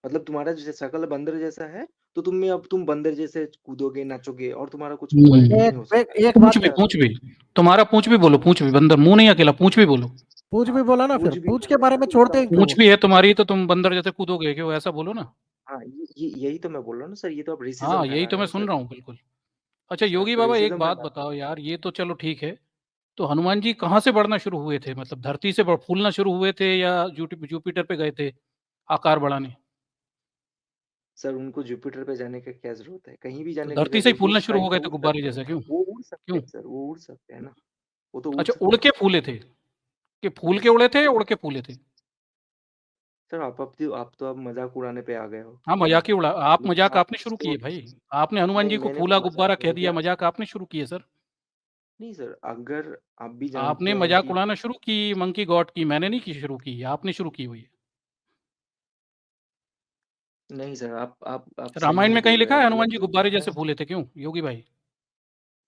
मतलब तुम्हारा जो शक्ल बंदर जैसा है, तो तुम बंदर जैसे कूदोगे, नाचोगे और तुम्हारा कुछ क्वालिटी नहीं हो सकता। एक बात मैं पूछ भी तुम्हारा पूछ भी बोलो, पूछ भी बंदर मुंह नहीं अकेला, पूछ भी बोलो। पूछ हाँ, भी बोला ना, फिर पूँछ भी पूछ के बोले बारे में तो इसका छोड़ते हैं क्यों? पूछ भी है तुम्हारी तो तुम बंदर जैसे कूदोगे क्यों, ऐसा बोलो ना। हाँ, ये यही तो मैं बोल रहा हूँ ना सर, ये तो आप रेसिज़्म हाँ, यही फैला तो रहे मैं हैं सुन सर। रहा हूँ बिल्कुल। अच्छा सर, आप योगी तो बाबा एक रेसिज़्म बात फैला रहे हैं। बताओ यार, ये तो चलो ठीक है, तो हनुमान जी कहाँ से बढ़ना शुरू हुए थे? मतलब धरती से फूलना शुरू हुए थे या जुपिटर पे गए थे आकार बढ़ाने? सर, उनको जुपिटर पे जाने का क्या ज़रूरत है? कहीं भी तो जाने का क्या धरती से ही ज़रूरत है? फूलना उस शुरू टाइम हो पे गए थे उड़ गुब्बारे सकते हैं। जैसा, क्यों? वो उड़ सकते क्यों? हैं सर, वो उड़ सकते हैं ना। वो तो उड़ अच्छा उड़ सकते हैं। के फूले थे कि फूल के यस। उड़े थे या उड़ के फूले थे? सर, आप मज़ाक उड़ाने पे आ गए हो। हाँ मजाक ही उड़ा, आप लेकिन मजाक आप आपने शुरू उसको किए भाई। आपने हनुमान जी नहीं, को मैंने फूला बोला सर, गुब्बारा कह दिया, मज़ाक मजाक आपने शुरू किए सर। नहीं सर, अगर आप भी जानते आपने हैं मजाक कि उड़ाना शुरू की मंकी गॉड की, मैंने नहीं की शुरू की, आपने शुरू की हुई है। नहीं सर, आप सही रामायण नहीं में कहीं बोल रहे लिखा हैं। है आप हनुमान गलत जी बोल गुब्बारे रहे जैसे फूले थे, क्यों योगी भाई? हैं।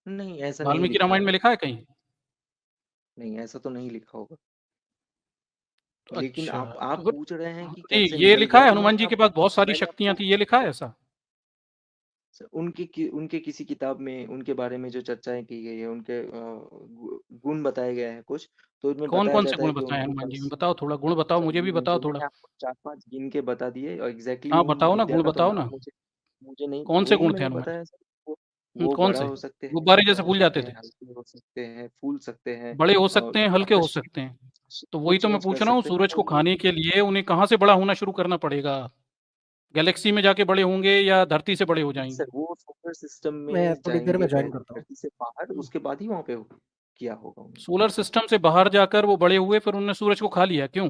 नहीं, ऐसा नहीं वाल्मीकि लिखा रामायण है। में लिखा है कहीं? नहीं, ऐसा तो नहीं लिखा होगा। तो लेकिन अच्छा, आप तो फिर पूछ रहे हैं कि नहीं, कैसे ये निकल लिखा गया, है तो हनुमान जी के पास बहुत सारी मैंने शक्तियां आपको थी, ये लिखा है ऐसा? उनके किसी किताब में उनके बारे में जो चर्चाएँ की गई है, उनके गुण बताए गए हैं कुछ, तो उसमें कौन बताया कौन से जाता है गुण कि बताए उनके हनुमान जी में, पास बताओ थोड़ा गुण बताओ, सर मुझे भी बताओ जो थोड़ा। मैंने आपको 4-5 गिन के बता दिए और एग्ज़ैक्टली हाँ उन बताओ ना, विद्या गुण का तो बताओ नाम ना, मुझे मुझे नहीं, कौन से वही गुण थे मैंने हनुमान जी? बताया सर। वो कौन बड़ा से? हो सकते हैं, गुब्बारे जैसे छोटा हो फूल जाते सकते हैं, थे? हल्के हो सकते हैं, फूल सकते हैं बड़े हो और सकते हैं, हल्के आपका हो शेप सकते हैं? तो वही तो मैं सोच-समझ कर पूछ रहा हूँ, सकते हैं सूरज और को खाने के लिए उन्हें कहाँ से बड़ा होना शुरू करना पड़ेगा? गैलेक्सी में जाके बड़े होंगे या धरती से बड़े हो नहीं जाएंगे? सर, वो सोलर सिस्टम मैं में थोड़ी देर जाएँगे में ज्वाइन पहले, करता हूँ। धरती से बाहर, उसके बाद ही वहाँ पे किया होगा उन्होंने। सोलर सिस्टम से बाहर जाकर वो बड़े हुए, फिर उन्होंने सूरज को खा लिया, क्यों?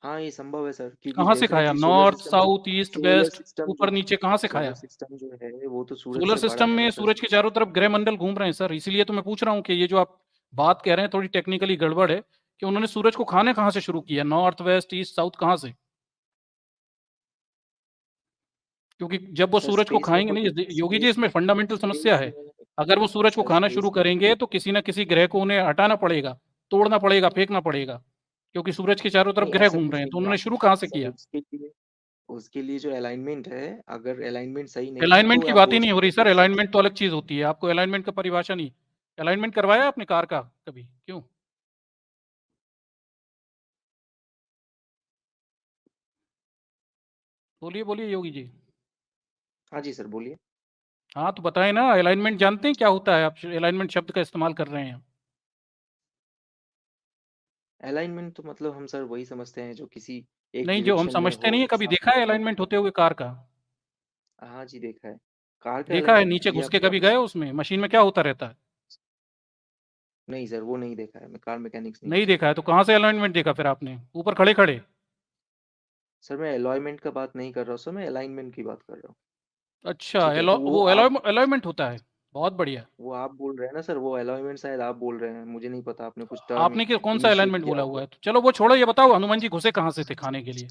हाँ, ये संभव है सर, क्योंकि कहाँ से खाया? Definitely solar north, system south, east, solar west, system ऊपर जो नीचे कहाँ से सोलर खाया? सिस्टम जो है वो तो सूरज सोलर से बड़ा सिस्टम है में ना सूरज सर। के चारों तरफ ग्रह मंडल घूम रहे हैं सर, इसीलिए तो मैं पूछ रहा हूँ कि ये जो आप बात कह रहे हैं थोड़ी टेक्निकली गड़बड़ है कि उन्होंने सूरज को खाने कहाँ से शुरू किया? नॉर्थ, वेस्ट, ईस्ट, साउथ कहाँ से? क्योंकि जब वो सर सूरज को स्पेस में खाएंगे तो नहीं, योगी जी, इसमें फंडामेंटल समस्या स्पेस है। में अगर वो सूरज को सर खाना शुरू स्पेस में करेंगे तो किसी ना किसी ग्रह को उन्हें हटाना पड़ेगा, तोड़ना पड़ेगा, फेंकना पड़ेगा, क्योंकि सूरज के चारों तरफ नहीं, ग्रह ऐसा घूम कुछ रहे हैं, तो नहीं है उन्होंने आप शुरू कहाँ से सर किया? उसके लिए जो अलाइनमेंट है, अगर अलाइनमेंट सही नहीं है अलाइनमेंट तो की आप बात ही बोल नहीं हो सकते रही हैं कि सर, उससे अलाइनमेंट तो अलग चीज होती है, आपको अलाइनमेंट का परिभाषा नहीं। अलाइनमेंट करवाया आपने कार का कभी? क्यों? बोलिए बोलिए योगी जी। हाँ जी सर, बोलिए। हाँ तो बताएं ना, अलाइनमेंट जानते हैं क्या होता है? आप अलाइनमेंट शब्द का इस्तेमाल कर रहे हैं। अलाइनमेंट तो मतलब हम सर वही समझते हैं जो किसी एक नहीं, जो हम डायरेक्शन में समझते हो, नहीं है, एक कभी साफ देखा है लाइन अलाइनमेंट हो। होते हुए कार का? हाँ जी, देखा है। कार का देखा है? अलाइनमेंट नीचे ये घुस के आपको कभी गए उसमें? मशीन में क्या होता रहता है? नहीं सर, वो नहीं देखा है, मैं कार मैकेनिक्स नहीं हूँ नहीं सर। देखा है तो कहाँ से अलाइनमेंट देखा फिर आपने? ऊपर खड़े खड़े? सर मैं अलॉयमेंट का बात नहीं कर रहा हूँ सर, मैं अलाइनमेंट की बात कर रहा हूँ। अच्छा, ठीक है, तो वो अलाइनमेंट होता है। बहुत बढ़िया। वो आप बोल रहे हैं ना सर, वो अलॉयमेंट शायद आप बोल रहे हैं, मुझे नहीं पता, आपने कुछ टर्म आपने कौन सा इनिशिएट अलाइनमेंट किया बोला हुआ होगा। है? तो चलो वो छोड़ो, ये बताओ हनुमान जी घुसे कहाँ से थे खाने के लिए?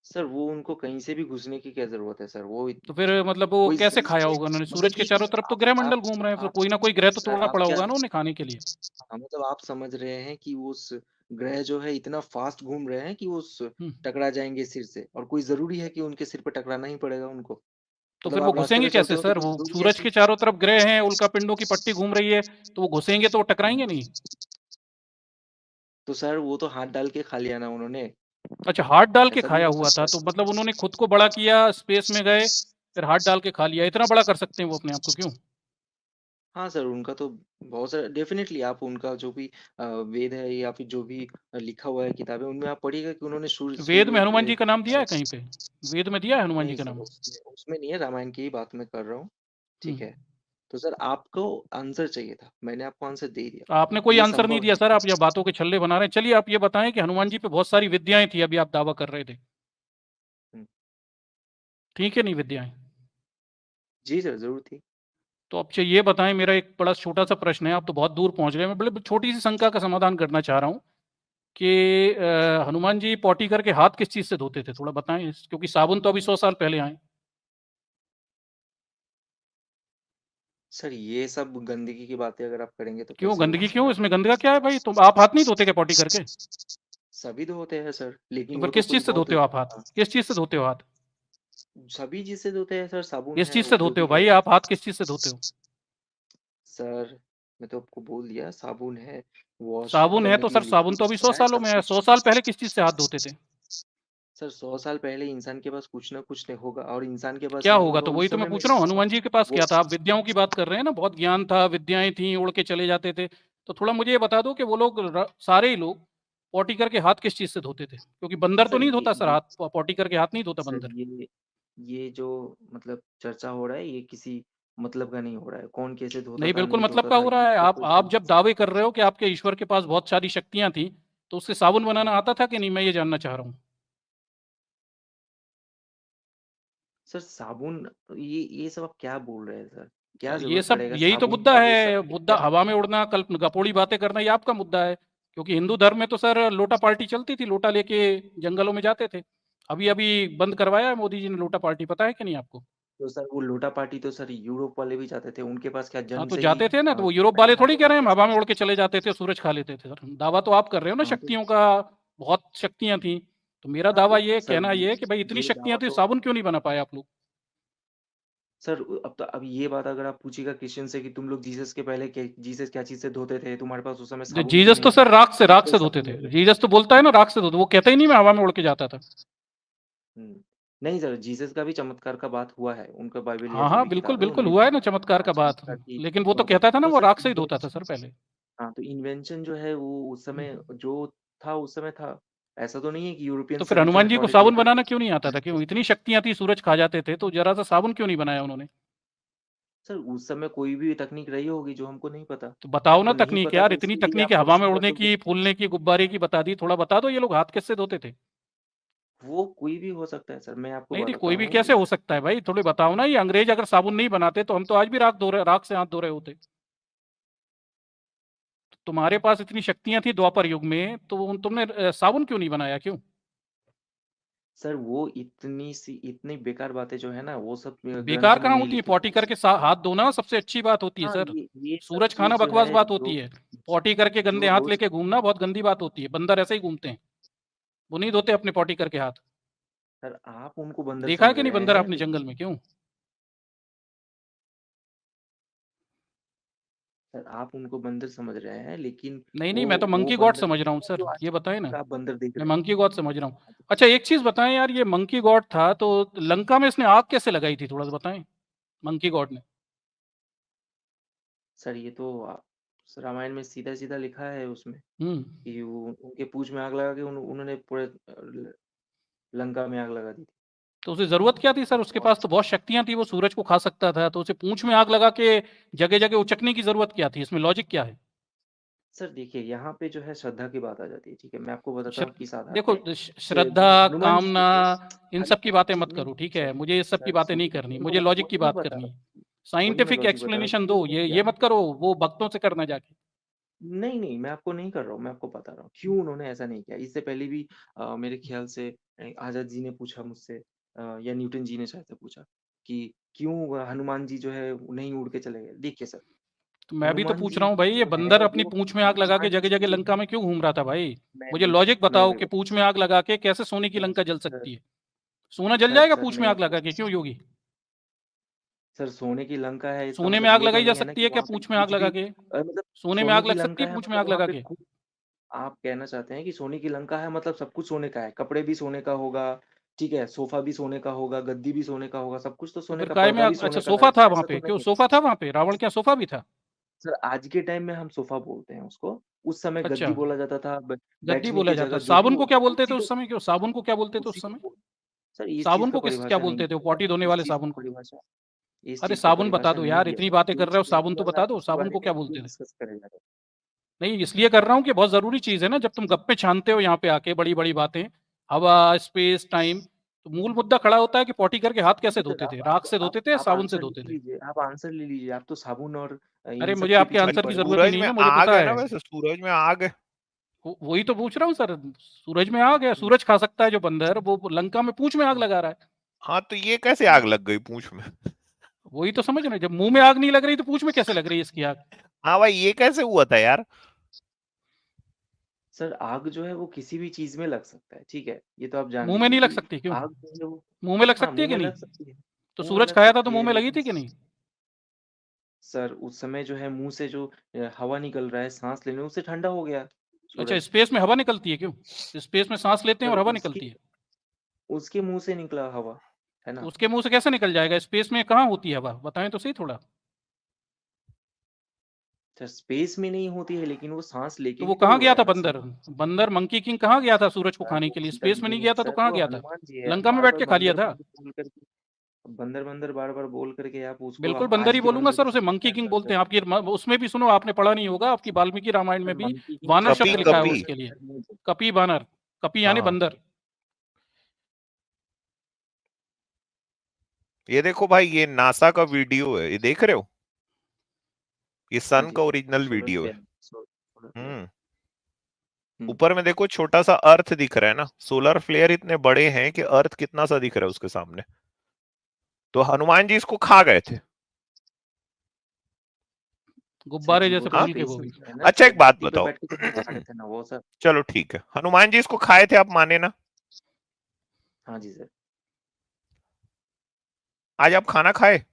सर वो उनको कहीं से भी घुसने की क्या जरूरत है सर, वो तो फिर मतलब वो कोई कैसे खाया होगा उन्होंने? मतलब सूरज के ये चारों तरफ तो ग्रह मंडल घूम रहे हैं, तो आप कोई ना कोई ग्रह तो सर तोड़ना आप पड़ा क्या, होगा ना उन्हें खाने के लिए। हाँ, मतलब आप समझ रहे हैं कि वो उस ग्रह जो है इतना फास्ट घूम रहे हैं कि वो हम्म, टकरा जाएंगे सिर से, और कोई जरूरी है कि उनके सिर पर टकराना ही पड़ेगा उनको। तो मतलब फिर वो आप रास्ते घुसेंगे में चलते कैसे हो तो सर? कोई वो जरूरी है सूरज कि के चारों तरफ ग्रह हैं, उल्का पिंडों की पट्टी घूम रही है, तो वो घुसेंगे तो वो टकराएंगे नहीं? तो सर वो तो हाथ डाल के खा लिया ना उन्होंने। अच्छा, हाथ डाल के ऐसा भी खाया हो हुआ सकता था, है। तो मतलब उन्होंने खुद को बड़ा किया, स्पेस में गए, फिर हाथ डाल के खा लिया। इतना बड़ा कर सकते हैं वो अपने आप को, क्यों? हाँ सर, उनका तो बहुत सारा डेफिनेटली, आप उनका जो भी वेद है या फिर जो भी लिखा हुआ है किताबें, उनमें आप पढ़िएगा कि उन्होंने वेद में सूर्य हनुमान के जी का नाम दिया है कहीं पे? वेद में दिया है हनुमान जी नहीं का सर, नाम? उसमें उसमें नहीं है, रामायण की ही बात मैं कर रहा हूँ। ठीक हम्म। है, तो सर आपको आंसर चाहिए था, मैंने आपको आंसर दे दिया। आपने कोई ये आंसर नहीं संभव दिया है। सर, आप ये बातों के छल्ले बना रहे हैं। चलिए आप ये बताएं कि हनुमान जी पे बहुत सारी विद्याएं थी, अभी आप दावा कर रहे थे, हम्म, ठीक है? नहीं विद्याएं? जी सर, जरूर थी। तो अब ये बताएं, मेरा एक बड़ा छोटा सा प्रश्न है, आप तो बहुत दूर पहुंच गए, मैं बड़े छोटी सी शंका का समाधान करना चाह रहा हूँ कि हनुमान जी पॉटी करके हाथ किस चीज से धोते थे? थोड़ा बताएं, क्योंकि साबुन तो अभी 100 साल पहले आए। सर ये सब गंदगी की बातें अगर आप करेंगे तो क्यों कैसे होगा गंदगी? सर? क्यों इसमें गंदगा क्या है भाई? तुम आप हाथ नहीं धोते क्या पॉटी करके? सभी तो होते हैं सर, तो लेकिन फिर वो तो किस कोई चीज से बहुत धोते हो आप हाथ? किस चीज से धोते हो हाथ? सभी चीज से धोते हैं सर, साबुन किस है चीज से और जो धोते भी हो है। भाई? आप हाथ किस चीज से धोते हो? सर मैं तो आपको बोल दिया, साबुन है, वॉश साबुन है करने तो के लिए सर, साबुन लिक्विड तो अभी होता 100 है। सालों में है। 100 साल पहले किस चीज से हाथ धोते थे? सर 100 साल पहले इंसान के पास कुछ ना कुछ नहीं होगा, और इंसान के पास क्या नहीं होगा? होगा तो वही उस तो मैं समय में। पूछ रहा हूँ, हनुमान जी के पास वो क्या था? आप विद्याओं की बात कर रहे हैं ना, बहुत ज्ञान था, विद्याएं थी, उड़ के चले जाते थे। तो थोड़ा मुझे ये बता दो कि वो लोग सारे ही लोग पॉटी करके हाथ किस चीज से धोते थे? क्योंकि बंदर तो सर नहीं धोता सर हाथ, पॉटी करके हाथ नहीं धोता सर बंदर। ये जो मतलब चर्चा हो रहा है, ये किसी मतलब का नहीं हो रहा है, कौन कैसे धोता नहीं, था बिल्कुल नहीं मतलब धोता का था हो रहा है। इसका कोई आप जब दावे कर रहे हो कि आपके ईश्वर के पास बहुत सारी शक्तियां थी, तो उससे साबुन बनाना आता था कि नहीं? मैं ये जानना चाह रहा हूँ। सर साबुन, ये सब आप क्या बोल रहे हैं सर? क्या ये जरूरत सब पड़ेगा यही तो साबुन मुद्दा का, वो है, सब मुद्दा क्या? हवा में उड़ना, कल गपोड़ी बातें करना, ये आपका मुद्दा है। क्योंकि हिंदू धर्म में तो सर लोटा पार्टी चलती थी, लोटा लेके जंगलों में जाते थे। अभी अभी बंद करवाया है मोदी जी ने लोटा पार्टी, पता है कि नहीं आपको? तो सर वो लोटा पार्टी तो सर यूरोप वाले भी जाते थे, उनके पास क्या हाँ जन्म तो से ही जाते थे ना, तो वो यूरोप वाले पहना थोड़ी कह हुआ? रहे हैं हम हवा में उड़ के चले जाते थे, सूरज खा लेते थे। सर दावा तो आप कर रहे हो ना हाँ तो शक्तियों का, बहुत शक्तियां थी। तो मेरा हाँ दावा तो ये सर कहना ये है कि भाई इतनी ये शक्तियां दावा थी, तो साबुन क्यों नहीं बना पाए आप लोग? सर अब ये बात अगर आप पूछिएगा क्रिश्चियन से कि तुम लोग जीसस के पहले जीसस क्या चीज से धोते थे, तुम्हारे पास उस समय साबुन क्यों जीसस तो नहीं था? सर राख जिससे से धोते साबुन थे। होते थे। जीसस तो बोलता है ना राख से धोते, वो कहता ही नहीं मैं हवा में उड़ के जाता था। हम्म, नहीं सर, जीसस का भी चमत्कार का बात हुआ है, उनका बाइबल या हाँ जो हाँ, भी बिल्कुल किताब है बिल्कुल उनमें हुआ भी है ना चमत्कार का बात। चमत्कार की लेकिन वो तो बात है। कहता था ना तो वो सर राख से ही धोता था सर पहले। हाँ, तो इन्वेंशन जो है वो उस समय हम्म। जो था उस समय था। ऐसा तो नहीं है कि यूरोपियन तो फिर सभी जो हनुमान है जी को पॉलिश साबुन लेकर। बनाना क्यों नहीं आता था? क्यों? इतनी शक्तियां थी, सूरज खा जाते थे, तो जरा सा साबुन क्यों नहीं बनाया उन्होंने? सर उस समय कोई भी तकनीक रही होगी जो हमको नहीं पता। तो बताओ ना आपको नहीं तकनीक पता यार, तो इतनी इसके लिए तकनीक आप है, हवा में मनुष्य उड़ने की, बदलोगे। फूलने की, गुब्बारे की बता दी, थोड़ा बता दो ये लोग हाथ कैसे धोते थे? वो कोई भी हो सकता है सर, मैं आपको नहीं बताता कोई भी हूँ कैसे हो सकता है भाई, थोड़ी बताओ ना। ये अंग्रेज अगर साबुन नहीं बनाते तो हम तो आज भी राख से हाथ धो रहे होते। तुम्हारे पास इतनी शक्तियां थी द्वापर युग में, तो तुमने साबुन क्यों नहीं बनाया, क्यों? सर वो इतनी बेकार बातें जो है ना वो सब ग्रंथ बेकार में कहाँ नहीं होती है? लिखी पॉटी गई है। करके हाथ धोना सबसे अच्छी बात होती है हाँ सर। ये सब सूरज खाना चीज जो बकवास है बात होती है। पॉटी करके जो गंदे हाथ रोज लेके घूमना बहुत गंदी बात होती है। बंदर ऐसे ही घूमते हैं, वो नहीं धोते अपने पॉटी करके हाथ। सर आप उनको बंदर देखा है समझ कि नहीं रहे बंदर हैं अपने जंगल में, क्यों? सर आप उनको बंदर समझ रहे हैं लेकिन नहीं मैं वो तो वो मंकी गॉड बंदर समझ रहा नहीं हूँ है सर, जो आज ये बताएं ना। का आप बंदर देख मैं रहे हैं। मंकी गॉड समझ रहा हूँ। अच्छा एक चीज बताएं यार, ये मंकी गॉड था तो लंका में इसने आग कैसे लगाई थी, थोड़ा सा बताएं मंकी गॉड ने। सर ये तो रामायण में सीधा सीधा लिखा है उसमें कि उनके पूंछ में आग लगा के उन्होंने पूरे लंका में आग लगा दी थी। तो उसे जरूरत क्या थी सर? उसके पास तो बहुत शक्तियां थी, वो सूरज को खा सकता था, तो उसे पूंछ में आग लगा के जगह जगह उचकने की जरूरत क्या थी? इसमें लॉजिक क्या है? सर देखिए यहाँ पे जो है श्रद्धा की बात आ जाती है, ठीक है मैं आपको बताता हूँ किस आधार देखो पे श्रद्धा, हनुमान जी कामना, जो है इन सब की बातें मत नहीं करो, ठीक सर है? मुझे ये सब की सर बातें नहीं सुनिए करनी, मैं मुझे लॉजिक की वही बात बता करनी रहा है। हूँ वही मैं साइंटिफिक लॉजिक बता रहा हूँ एक्सप्लेनेशन क्यों दो, ये किया। मत करो वो भक्तों से करना जाके। नहीं मैं आपको नहीं कर रहा हूँ, मैं आपको बता रहा हूँ क्यों उन्होंने ऐसा नहीं किया। इससे पहले भी मेरे ख्याल से आजाद जी ने पूछा मुझसे या न्यूटन जी ने शायद से पूछा कि क्यों हनुमान जी जो है नहीं उड़ के चले गए। देखिए सर तो मैं भी तो हनुमान पूछ जी रहा हूँ भाई, ये जो है बंदर अपनी वो पूंछ में आग लगा के जगह शांति जगह के लंका लिए में क्यों घूम रहा था भाई? मैं मुझे लॉजिक बताओ मैं कि बताऊँ पूंछ में आग लगा के कैसे सोने की लंका जल सर सकती है? सोना जल सर जाएगा सर पूंछ में मैं आग लगा के, क्यों योगी? सर सोने की लंका है इसका सोने में मतलब आग ये तो लगाई जा नहीं है ना सकती कि है क्या वहां पे पूंछ में आग कुछ लगा भी के? मतलब सोने में सोने आग की लग सकती लंका है है पूंछ में मतलब आग वहां लगा पे के? कुछ आप कहना चाहते हैं कि सोने की लंका है मतलब सब कुछ सोने का है, कपड़े भी सोने का होगा, ठीक है, सोफा भी सोने का होगा, गद्दी भी सोने का होगा, सब कुछ तो तो सोने फिर का, काय में पर्दा भी आग? अच्छा सोने का है, सोफा था वहां ऐसा पे, तो क्यों नहीं है। सोफा था वहां पे? रावण क्या सोफा भी था? सर आज के टाइम में हम सोफा बोलते हैं उसको, उस समय अच्छा गद्दी बोला जाता था, गद्दी बैठने बोला की जाता, जगह जो भी साबुन को हो क्या बोलते थे उसी उस को समय, क्यों साबुन को क्या बोलते थे उस उसी को समय? सर इस चीज साबुन का को क्या परिभाषा नहीं बोलते थे, वो पता, पॉटी धोने इस वाले चीज साबुन का को? परिभाषा इस अरे चीज का साबुन बता परिभाषा दो नहीं यार, दिया इतनी सर बातें कर क्यों रहे हो, साबुन तो बता दो, उसके साबुन बारे को में क्या क्यों बोलते थे? डिस्कस करें जा रहे नहीं इसलिए कर रहा हूँ कि बहुत जरूरी चीज है ना, जब तुम गप्पे छानते हो यहाँ पे आके बड़ी बड़ी बातें, हवा, स्पेस, टाइम, तो मूल मुद्दा खड़ा होता है कि पॉटी करके हाथ कैसे हैं। सर धोते थे? राख से धोते थे या आप साबुन से आंसर ले धोते थे? लीजिए, आप आंसर ले लीजिए, आप तो साबुन और इन अरे सब मुझे के आपके पीछे ही आंसर की पड़े जरूरत हैं। ही सूरज नहीं में ना, मुझे आग पता है ना, है। वैसे सूरज में आग है। वही तो पूछ रहा हूँ सर, सूरज में आग है, सूरज खा सकता है जो बंदर, वो लंका में पूंछ में आग लगा रहा है। हाँ तो ये कैसे आग लग गई पूंछ में? वही तो समझ रहे, जब मुंह में आग नहीं लग रही तो पूंछ में कैसे लग रही है इसकी आग? हाँ भाई ये कैसे हुआ था यार? सर आग जो है वो किसी भी चीज में लग सकता है, ठीक है, ये तो आप जान मुंह में लीजिए नहीं लग कि सकती, क्यों? आग जो है वो मुंह में लग हाँ सकती है मुंह कि में नहीं? लग सकती है, तो मुंह में सूरज लग खाया था तो सकती मुंह है में लगी लेकिन थी कि नहीं? सर उस समय जो है मुंह से जो हवा निकल रहा है सांस लेने उससे ठंडा हो गया अच्छा सूरज। स्पेस में हवा निकलती है, क्यों? स्पेस में सांस लेते हैं सर और हवा उसके निकलती है। उसके मुंह से निकला हवा है तो ना। उसके मुंह से कैसे निकल जाएगा? स्पेस में कहाँ होती है हवा, बताएं तो सही थोड़ा। सर स्पेस में नहीं होती है लेकिन वो सांस लेके तो वो ही तो कहाँ गया उड़ रहा था है ना बंदर? सर। बंदर मंकी किंग कहाँ गया था सूरज को सर खाने वो के लिए? बंदर स्पेस में नहीं नहीं है गया था तो सर, कहाँ वो गया था? हनुमान जी है, लंका में बार बैठ बार के खा लिया बंदर था। बंदर बोल करके बंदर बंदर बार बार बोल करके आप उसको बिल्कुल आप बंदर आज ही के बोलूंगा बंदर सर, के उसे साथ मंकी कंपेयर किंग करते बोलते हैं। हैं। आपकी उसमें भी सुनो, आपने पढ़ा नहीं होगा, आपकी वाल्मीकि रामायण में सर भी मंकी किंग वानर कपी शब्द सर लिखा है सर वो कपी। उसके लिए। सर नहीं सर। कपी बानर, कपी यानी हाँ बंदर। ये देखो भाई, ये नासा का वीडियो है, ये देख रहे हो? ये हाँ सन जी का सर ओरिजिनल सोलर वीडियो है। Flare solar flare. हम्म। हम्म ऊपर में देखो छोटा सा अर्थ दिख रहा है ना, सोलर फ्लेयर इतने बड़े हैं कि अर्थ कितना सा दिख रहा है उसके सामने। तो हनुमान जी इसको खा गए थे। सर गुब्बारे जी वो जैसे तो हाँ। फूल के स्पेस वो में भी। जो है ना अच्छा सर एक बात धरती पे बताओ। बैठ के तो नहीं खा रहे थे ना वो सर। चलो ठीक है, हनुमान जी इसको खाए थे, आप माने ना? हाँ जी सर। आज आप खाना खाए?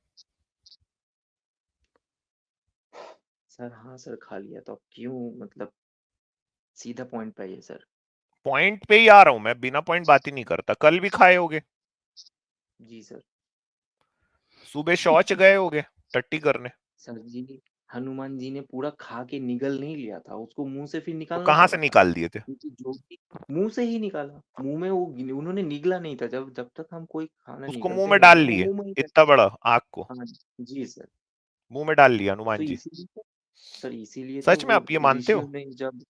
सर हाँ सर खा लिया तो अब क्यों मतलब सीधा पॉइंट पे आइए सर। पॉइंट पे ही आ रहा हूं मैं, बिना पॉइंट बात ही नहीं करता। कल भी खाए होगे, जी सर। सुबह शौच गए होगे टट्टी करने। सर जी हनुमान जी ने पूरा खा के निगल नहीं लिया था, उसको मुंह से फिर तो निकालना कहाँ से पड़ा था, निकाल दिए थे? क्योंकि जो भी मुंह से ही निकाला, मुंह में वो उन्होंने निगला नहीं था। जब जब तक हम कोई खाना उसको मुंह निगलते में नहीं डाल है वो लिए, मुंह में ही इतना बैठा। बड़ा आग को? हाँ जी सर। मुंह में डाल लिया तो हनुमान जी। इसीलिए सर इसीलिए तो सच में वो आप ये मानते हो? ऋषियों ने जब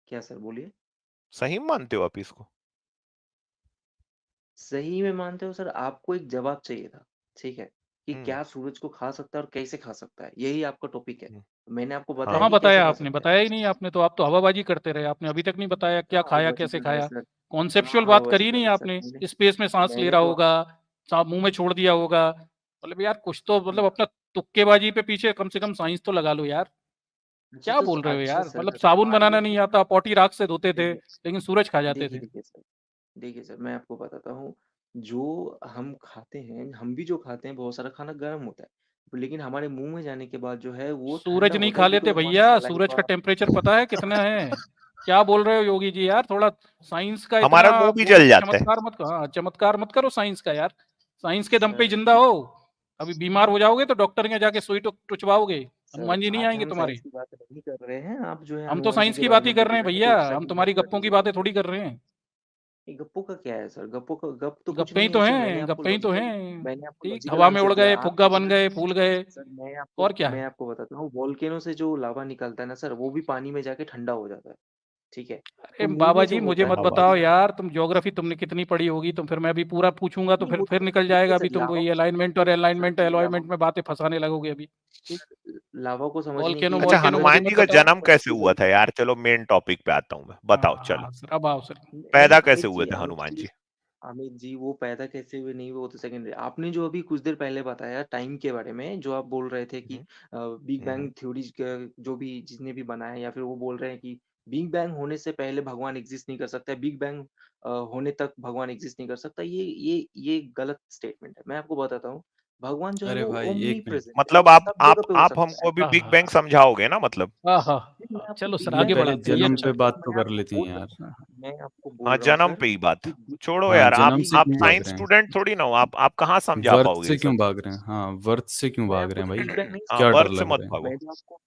क्या सर बोलिए? सही में मानते हो आप इसको? सही में मानते हो सर? आपको एक जवाब चाहिए था, ठीक है, कि हम्म क्या सूरज को खा सकता है और कैसे खा सकता है, यही आपका टॉपिक है। हम्म, मैंने आपको बताया कहाँ कि कैसे बताया खा आपने? सकता है। बताया ही नहीं आपने, तो आप तो हवाबाजी करते रहे, आपने अभी तक नहीं बताया क्या कहाँ खाया हवाबाजी कैसे कर रहे हैं खाया। सर? कॉन्सेप्चुअल कहाँ बात हवाबाजी करी कर नहीं रहे हैं आपने, मैंने स्पेस में सांस ले मैंने रहा तो होगा, मुंह में छोड़ दिया होगा, मतलब यार कुछ तो मतलब अपना तुक्केबाजी पे पीछे कम से कम साइंस तो लगा लो यार। अच्छा क्या तो बोल रहे हो अच्छा यार, मतलब सर साबुन मान बनाना नहीं लीजिए आता, पॉटी राख से धोते थे देखिए लेकिन सूरज खा जाते देखिए थे। देखिए सर मैं आपको बताता हूँ, जो हम खाते हैं, हम भी जो खाते हैं बहुत सारा खाना गर्म होता है, लेकिन हमारे मुंह में जाने के बाद जो है वो सूरज ठंडा नहीं होता खा है, लेते बिकॉज हमारा भैया, सूरज सलाइवा। का टेम्परेचर पता है कितना है? क्या बोल रहे हो योगी जी यार, थोड़ा साइंस का इतना हमारा मुंह भी वो जल जाता है। चमत्कार मत करो, हाँ, चमत्कार मत करो साइंस का यार। साइंस के दम पे ही सर जिंदा हो। अभी बीमार हो जाओगे तो डॉक्टर के यहाँ जाके सुई टुचवाओगे, सर हनुमान जी नहीं आज आएंगे हम तुम्हारे। साइंस की बात नहीं कर रहे हैं, आप जो है हम तो हनुमान जी साइंस के की बारे बात ही में कर बोल रहे हैं रहे हैं, तो भैया, हम एक्साइटमेंट तुम्हारी कर गप्पों की दीजिए। बातें थोड़ी कर रहे हैं। ये गप्पू का क्या है सर? गप तो कुछ गप्पे भी ही नहीं तो है सर। हैं, गप्पे ही तो हैं। मैंने आपको ठीक, लॉजिकल हवा में आंसर उड़ दिया। गए, आप फुग्गा जो बन है गए, फूल गए, सर और क्या मैं है? आपको बताता हूँ, वोल्केनो से जो लावा निकलता है ना सर, वो भी पानी में जाके ठंडा हो जाता है, ठीक है। अरे तो मुंह बाबा में जी जो मुझे होता मत है हवा बताओ की। यार, तुम ज्योग्राफी तुमने कितनी पढ़ी होगी, तो फिर मैं अभी पूरा पूछूंगा तो नहीं फिर वो फिर निकल देखिए जाएगा, सर अभी तुम लावा वही को अलाइनमेंट और अलाइनमेंट सर लावा अलॉयमेंट में बातें फंसाने लगोगे अभी। ठीक। लावा को समझने के वॉल्केनो अच्छा, लिए वॉल्केनो सर मुझे हनुमान मत जी का बताओ। जन्म कैसे हुआ था यार? चलो मेन टॉपिक पे आता हूँ मैं, बताओ चलो। हाँ सर, अब आओ सर। पैदा नहीं कैसे हुए थे हनुमान जी? अमित जी वो पैदा कैसे हुए नहीं हुए वो तो सेकेंडरी। आपने जो अभी कुछ देर पहले बताया टाइम के बारे में, जो आप बोल रहे थे कि हम्म बिग हम्म बैंग थ्योरी जो भी जिसने भी बनाया, या फिर वो बोल रहे हैं कि बिग बैंग होने से पहले भगवान एग्जिस्ट नहीं कर सकता, बिग बैंग होने तक भगवान एग्जिस्ट नहीं कर सकता, ये गलत स्टेटमेंट है। मैं आपको बताता हूँ, भगवान जो है अरे वो भाई ओमनी एक मिनट। प्रेजेंट है, मतलब वो सब जगह पे हो आप सकता हमको है। अभी बिग आहा, बैंग समझाओगे ना मतलब? आहा, मैं आपको चलो सर बिग ये आगे बैंग पहले बढ़ाते हैं, ये जन्म अच्छा पे है। बात तो मैं कर आपको लेती बोल हैं रहा यार। हूँ मैं आपको हाँ, बोल रहा हूँ जन्म सर पे ही बात। कि छोड़ो हाँ, यार, जन्म से आप क्यों भाग साइंस रहे हैं? स्टूडेंट थोड़ी ना हो, आप कहाँ समझा वर्थ पाओगे से ये सब? क्यों भाग रहे हैं? हाँ, वर्थ से क्यों मैं भाग आपको रहे हैं भाई? बिग बैंग नहीं हाँ, क्या डर बर्थ से लग मत रहे हैं? भागो। मैं जो आपको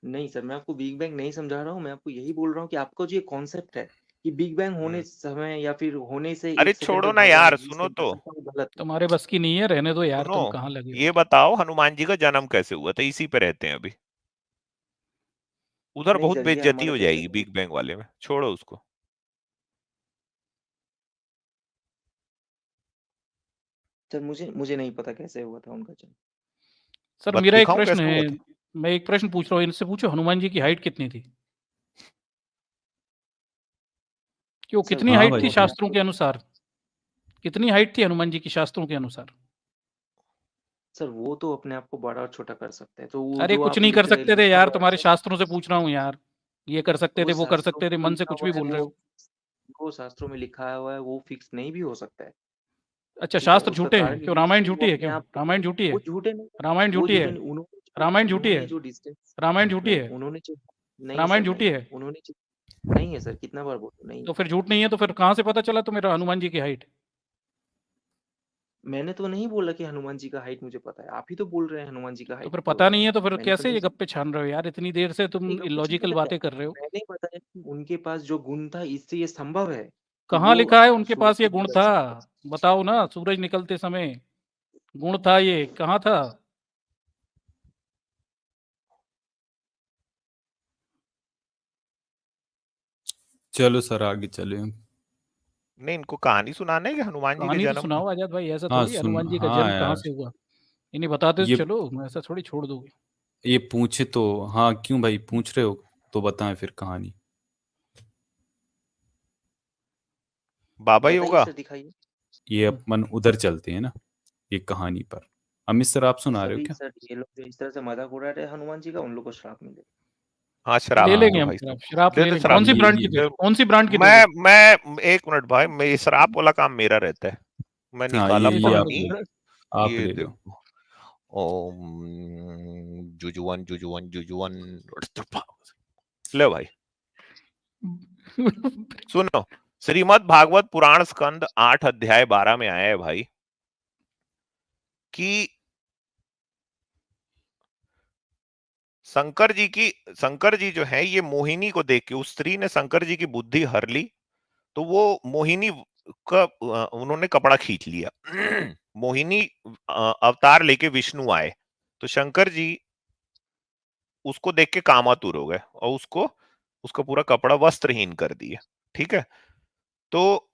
नहीं सर, मैं आपको बिग बैंग नहीं समझा रहा हूँ, मैं आपको यही बोल रहा हूँ कि आपका जो ये कॉन्सेप्ट है कि बिग बैंग होने समय या फिर होने से अरे 1 सेकंड छोड़ो तक ना भगवान यार, एग्जिस्ट सुनो नहीं कर तो। सकता, वो गलत है। तुम्हारे बस की नहीं है, रहने दो यार, सुनो, तुम कहाँ लगे हो। ये बताओ हनुमान जी का जन्म कैसे हुआ था? इसी पे रहते हैं अभी। उधर नहीं बहुत सर ये बेइज्जती हमारा हो जो जाएगी बिग बैंग वाले में, छोड़ो उसको। सर मुझे मुझे नहीं पता कैसे हुआ था उनका जन्म। सर बत मेरा एक दिखाऊं प्रश्न कैसे हुआ है, था? मैं एक प्रश्न पूछ रहा हूँ, इनसे पूछो हनुमान जी की हाइट कितनी थी? क्यों, सर कितनी हाँ वो हाइट भाई तो थी अपने पूछ। आप शास्त्रों को के अनुसार? कितनी हाइट थी हनुमान जी की शास्त्रों के अनुसार? सर वो तो अपने आप को बड़ा और छोटा कर सकते हैं, तो वो अरे जो कुछ आप नहीं कर सकते थे लिखा यार, हुआ है तुम्हारे सर, शास्त्रों से पूछ रहा हूँ यार। ये कर सकते वो थे, वो कर शास्त्रों सकते में थे, जो मन से लिखा कुछ हुआ भी है बोल रहे हो। वो शास्त्रों में लिखा हुआ है वो फिक्स नहीं भी हो सकता है, अच्छा, ठीक है। शास्त्र उसका झूठे हैं कारण क्यों? यही है रामायण कि वो झूठी है अपने क्यों? आप को रामायण झूठी वो है? झूठे नहीं रामायण वो झूठी झूठे है? नहीं रामायण झूठी उन्होंने है? जो डिस्टेंस रामायण झूठी नहीं है? उन्होंने जो नहीं रामायण सर झूठी नहीं है? उन्होंने जो नहीं है सर, कितना बार बोलो नहीं तो है। फिर झूठ नहीं है तो फिर कहाँ से पता चला तुम्हें हनुमान जी की हाइट? मैंने तो नहीं बोला कि हनुमान जी का हाइट मुझे पता है, आप ही तो बोल रहे हैं हनुमान जी का तो हाइट फिर बोल पता रहे नहीं हैं। है तो फिर मैंने तो कैसे नहीं ये गप्पे छान रहे हो यार? इतनी देर से तुम एक आपको इलॉजिकल छाना बातें क्या, कर रहे हो। मैंने बताया कि उनके पास जो गुण था इससे ये संभव है कि कहाँ वो लिखा है उनके सूरज पास ये को गुण निकल था? सकते हैं। बताओ ना, सूरज निकलते समय गुण था, ये कहाँ था? चलो सर आगे चले। नहीं, इनको कहानी सुनाने कि हनुमान जी के कहानी तो जन्म की? सुनाओ आजाद भाई, ऐसा हाँ थोड़ी सुन, हनुमान जी का हाँ जन्म कहाँ यार, से हुआ, इन्हीं बताते तो ये चलो, ऐसा थोड़ी छोड़ दोगे। ये पूछे तो, हाँ क्यों भाई पूछ रहे हो, तो बताएं फिर कहानी। बाबा ही बताइए होगा। सर, दिखाइए। ये अपन उधर चलते हैं ना, ये कहानी पर। अमित सर आप सुना रहे हो सभी क्या? सर ये लोग जो इस तरह से मजाक उड़ा रहे हैं हनुमान जी का, उन लोग को श्राप मिले। हाँ, शराब ले दे हाँ लेंगे दो हम भाई शराब, सबको, शराब दे ले दो लेंगे। शराब कौन सी दे दो। ब्रांड की ये कौन सी ब्रांड की दोगे? मैं एक मिनट भाई, मैं ये शराब वाला काम मेरा रहता है। मैं हाँ निकाला ले ये लो आप ले पानी। ले लो। लो, आप ये ले लो। देखो। ओम जुजुवन जुजुवन जुजुवन। ले भाई, सुनो। श्रीमद् भागवत पुराण स्कंद 8 अध्याय 12 में आया है भाई कि शंकर जी जो है, ये मोहिनी को देख के, उस स्त्री ने शंकर जी की बुद्धि हर ली, तो वो मोहिनी का उन्होंने कपड़ा खींच लिया। मोहिनी अवतार लेके विष्णु आए, तो शंकर जी उसको देख के कामातुर हो गए और उसका पूरा कपड़ा वस्त्रहीन कर दिए। ठीक है, तो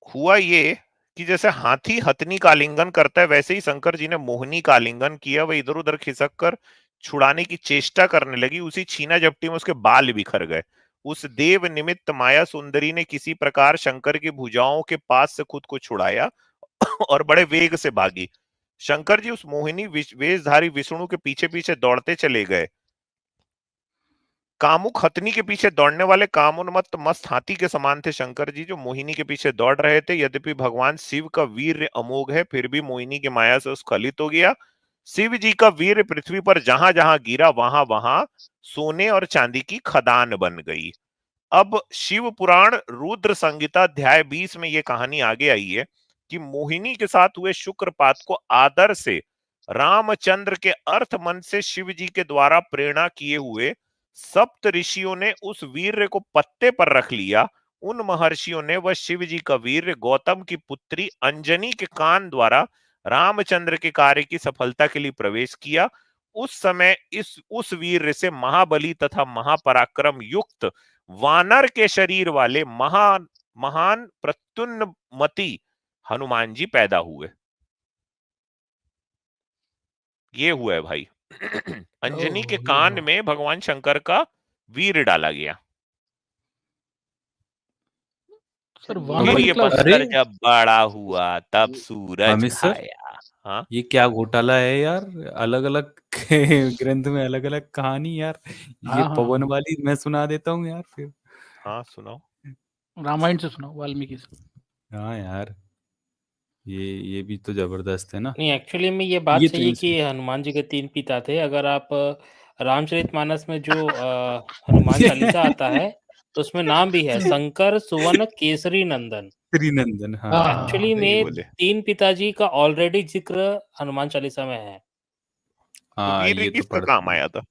हुआ ये कि जैसे हाथी हथनी का आलिंगन करता है, वैसे ही शंकर जी ने मोहिनी का आलिंगन किया। वह इधर उधर खिसक कर छुड़ाने की चेष्टा करने लगी। उसी छीना झपटी में उसके बाल बिखर गए। उस देव निमित्त माया सुंदरी ने किसी प्रकार शंकर की भुजाओं के पास से खुद को छुड़ाया और बड़े वेग से भागी। शंकर जी उस मोहिनी वेशधारी विष्णु के पीछे पीछे दौड़ते चले गए। कामुक हथनी के पीछे दौड़ने वाले कामोन्मत्त मस्त हाथी के समान थे शंकर जी, जो मोहिनी के पीछे दौड़ रहे थे। यद्यपि भगवान शिव का वीर्य अमोघ है, फिर भी मोहिनी की माया से स्खलित हो गया। शिव जी का वीर्य पृथ्वी पर जहां जहां गिरा, वहां वहां सोने और चांदी की खदान बन गई। अब शिव पुराण रुद्र संहिता अध्याय 20 में यह कहानी आगे आई है कि मोहिनी के साथ हुए शुक्रपात को आदर से रामचंद्र के अर्थ मन से शिव जी के द्वारा प्रेरणा किए हुए सप्त ऋषियों ने उस वीर्य को पत्ते पर रख लिया। उन महर्षियों ने वह शिव जी का वीर्य गौतम की पुत्री अंजनी के कान द्वारा रामचंद्र के कार्य की सफलता के लिए प्रवेश किया। उस समय उस वीर्य से महाबली तथा महापराक्रम युक्त वानर के शरीर वाले महान प्रत्युन्नमति हनुमान जी पैदा हुए। ये हुआ है भाई। अंजनी के कान में भगवान शंकर का वीर डाला गया। सर ये वानर ये निकला पत्थर जब बड़ा हुआ तब ये सूरज अमित सर, आया। हाँ ये क्या घोटाला है यार? अलग अलग ग्रंथ में अलग अलग कहानी यार। ये हाँ हाँ पवन हाँ, वाली मैं सुना देता हूँ यार फिर। हाँ सुनाओ। रामायण से सुनाओ, वाल्मीकि से। हाँ यार, ये भी तो जबरदस्त है ना। नहीं, एक्चुअली में ये बात ये तो सही है इनसे कि हनुमान जी के 3 पिता थे। अगर आप रामचरितमानस में जो हनुमान चालीसा आता है, तो उसमें नाम भी है शंकर सुवन केसरी नंदन। श्रीनंदन, हाँ हाँ हाँ एक्चुअली हाँ, सही में बोले। 3 पिताजी का ऑलरेडी ज़िक्र हनुमान चालीसा में है। तो हाँ, वीर ये तो किसका पढ़ते काम हैं। आया था?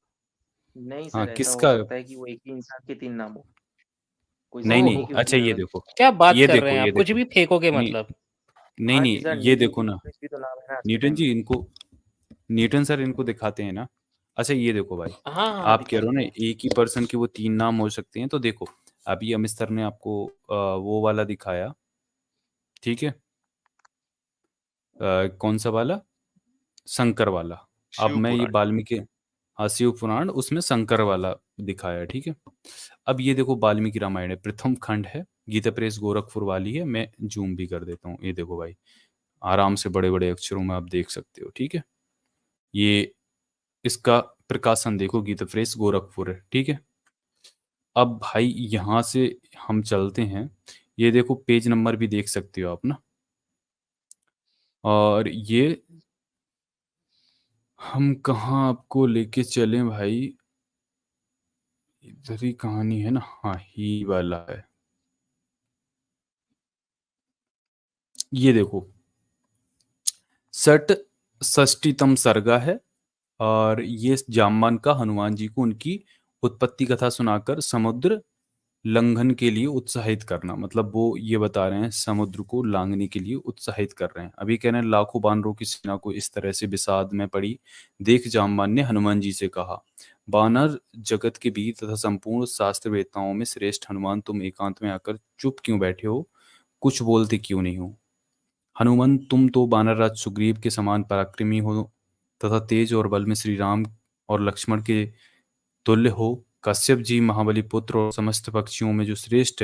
नहीं हाँ, सर, ऐसा हो किसका? सकता है कि वो एक ही इंसान के 3 नाम हो। कोई नहीं ज़रूरी नहीं, नहीं कि ओहो, उसकी अच्छा ये जगह देखो, क्या बात ये कर रहे देखो, हैं ये आप? कुछ देखो। भी फेंकोगे नहीं मतलब। नहीं हाँ जी नहीं, सर, ये न्यूटन देखो ना, भी तो नाम है ना आज के न्यूटन टाइम जी में। इनको, न्यूटन सर इनको दिखाते हैं ना। अच्छा ये देखो भाई, हाँ, हाँ, आप कह रहे हो ना दिखाते हैं। एक ही पर्सन के वो 3 नाम हो सकते हैं, तो देखो अभी अमित सर ने आपको वो वाला दिखाया, ठीक है? कौन सा वाला? शंकर वाला। अब शिव मैं ये पुराण। वाल्मीकि, हाँ शिव पुराण, उसमें शंकर वाला दिखाया, ठीक है? अब ये देखो वाल्मीकि रामायण है, प्रथम खंड है, गीता प्रेस गोरखपुर वाली है। मैं जूम भी कर देता हूँ, ये देखो भाई, आराम से बड़े बड़े अक्षरों में आप देख सकते हो, ठीक है? ये इसका प्रकाशन देखो, गीता प्रेस गोरखपुर है, ठीक है? अब भाई यहाँ से हम चलते हैं, ये देखो पेज नंबर भी देख सकते हो आप ना। और ये हम कहाँ आपको लेके चलें भाई? इधर ही कहानी है ना, हाँ ही वाला है। ये देखो सट षष्टीतम सर्गा है, और ये जाम्बान का हनुमान जी को उनकी उत्पत्ति कथा सुनाकर समुद्र लंघन के लिए उत्साहित करना, मतलब वो ये बता रहे हैं समुद्र को लांघने के लिए उत्साहित कर रहे हैं। अभी कह रहे हैं लाखों बानरों की सेना को इस तरह से विषाद में पड़ी देख जाम्बान ने हनुमान जी से कहा, बानर जगत के वीर तथा संपूर्ण शास्त्र वेताओं में श्रेष्ठ हनुमान, तुम एकांत में आकर चुप क्यों बैठे हो, कुछ बोलते क्यों नहीं हो? हनुमान तुम तो वानरराज सुग्रीव के समान पराक्रमी हो तथा तेज और बल में श्री राम और लक्ष्मण के तुल्य हो। कश्यप जी महाबली पुत्र और समस्त पक्षियों में जो श्रेष्ठ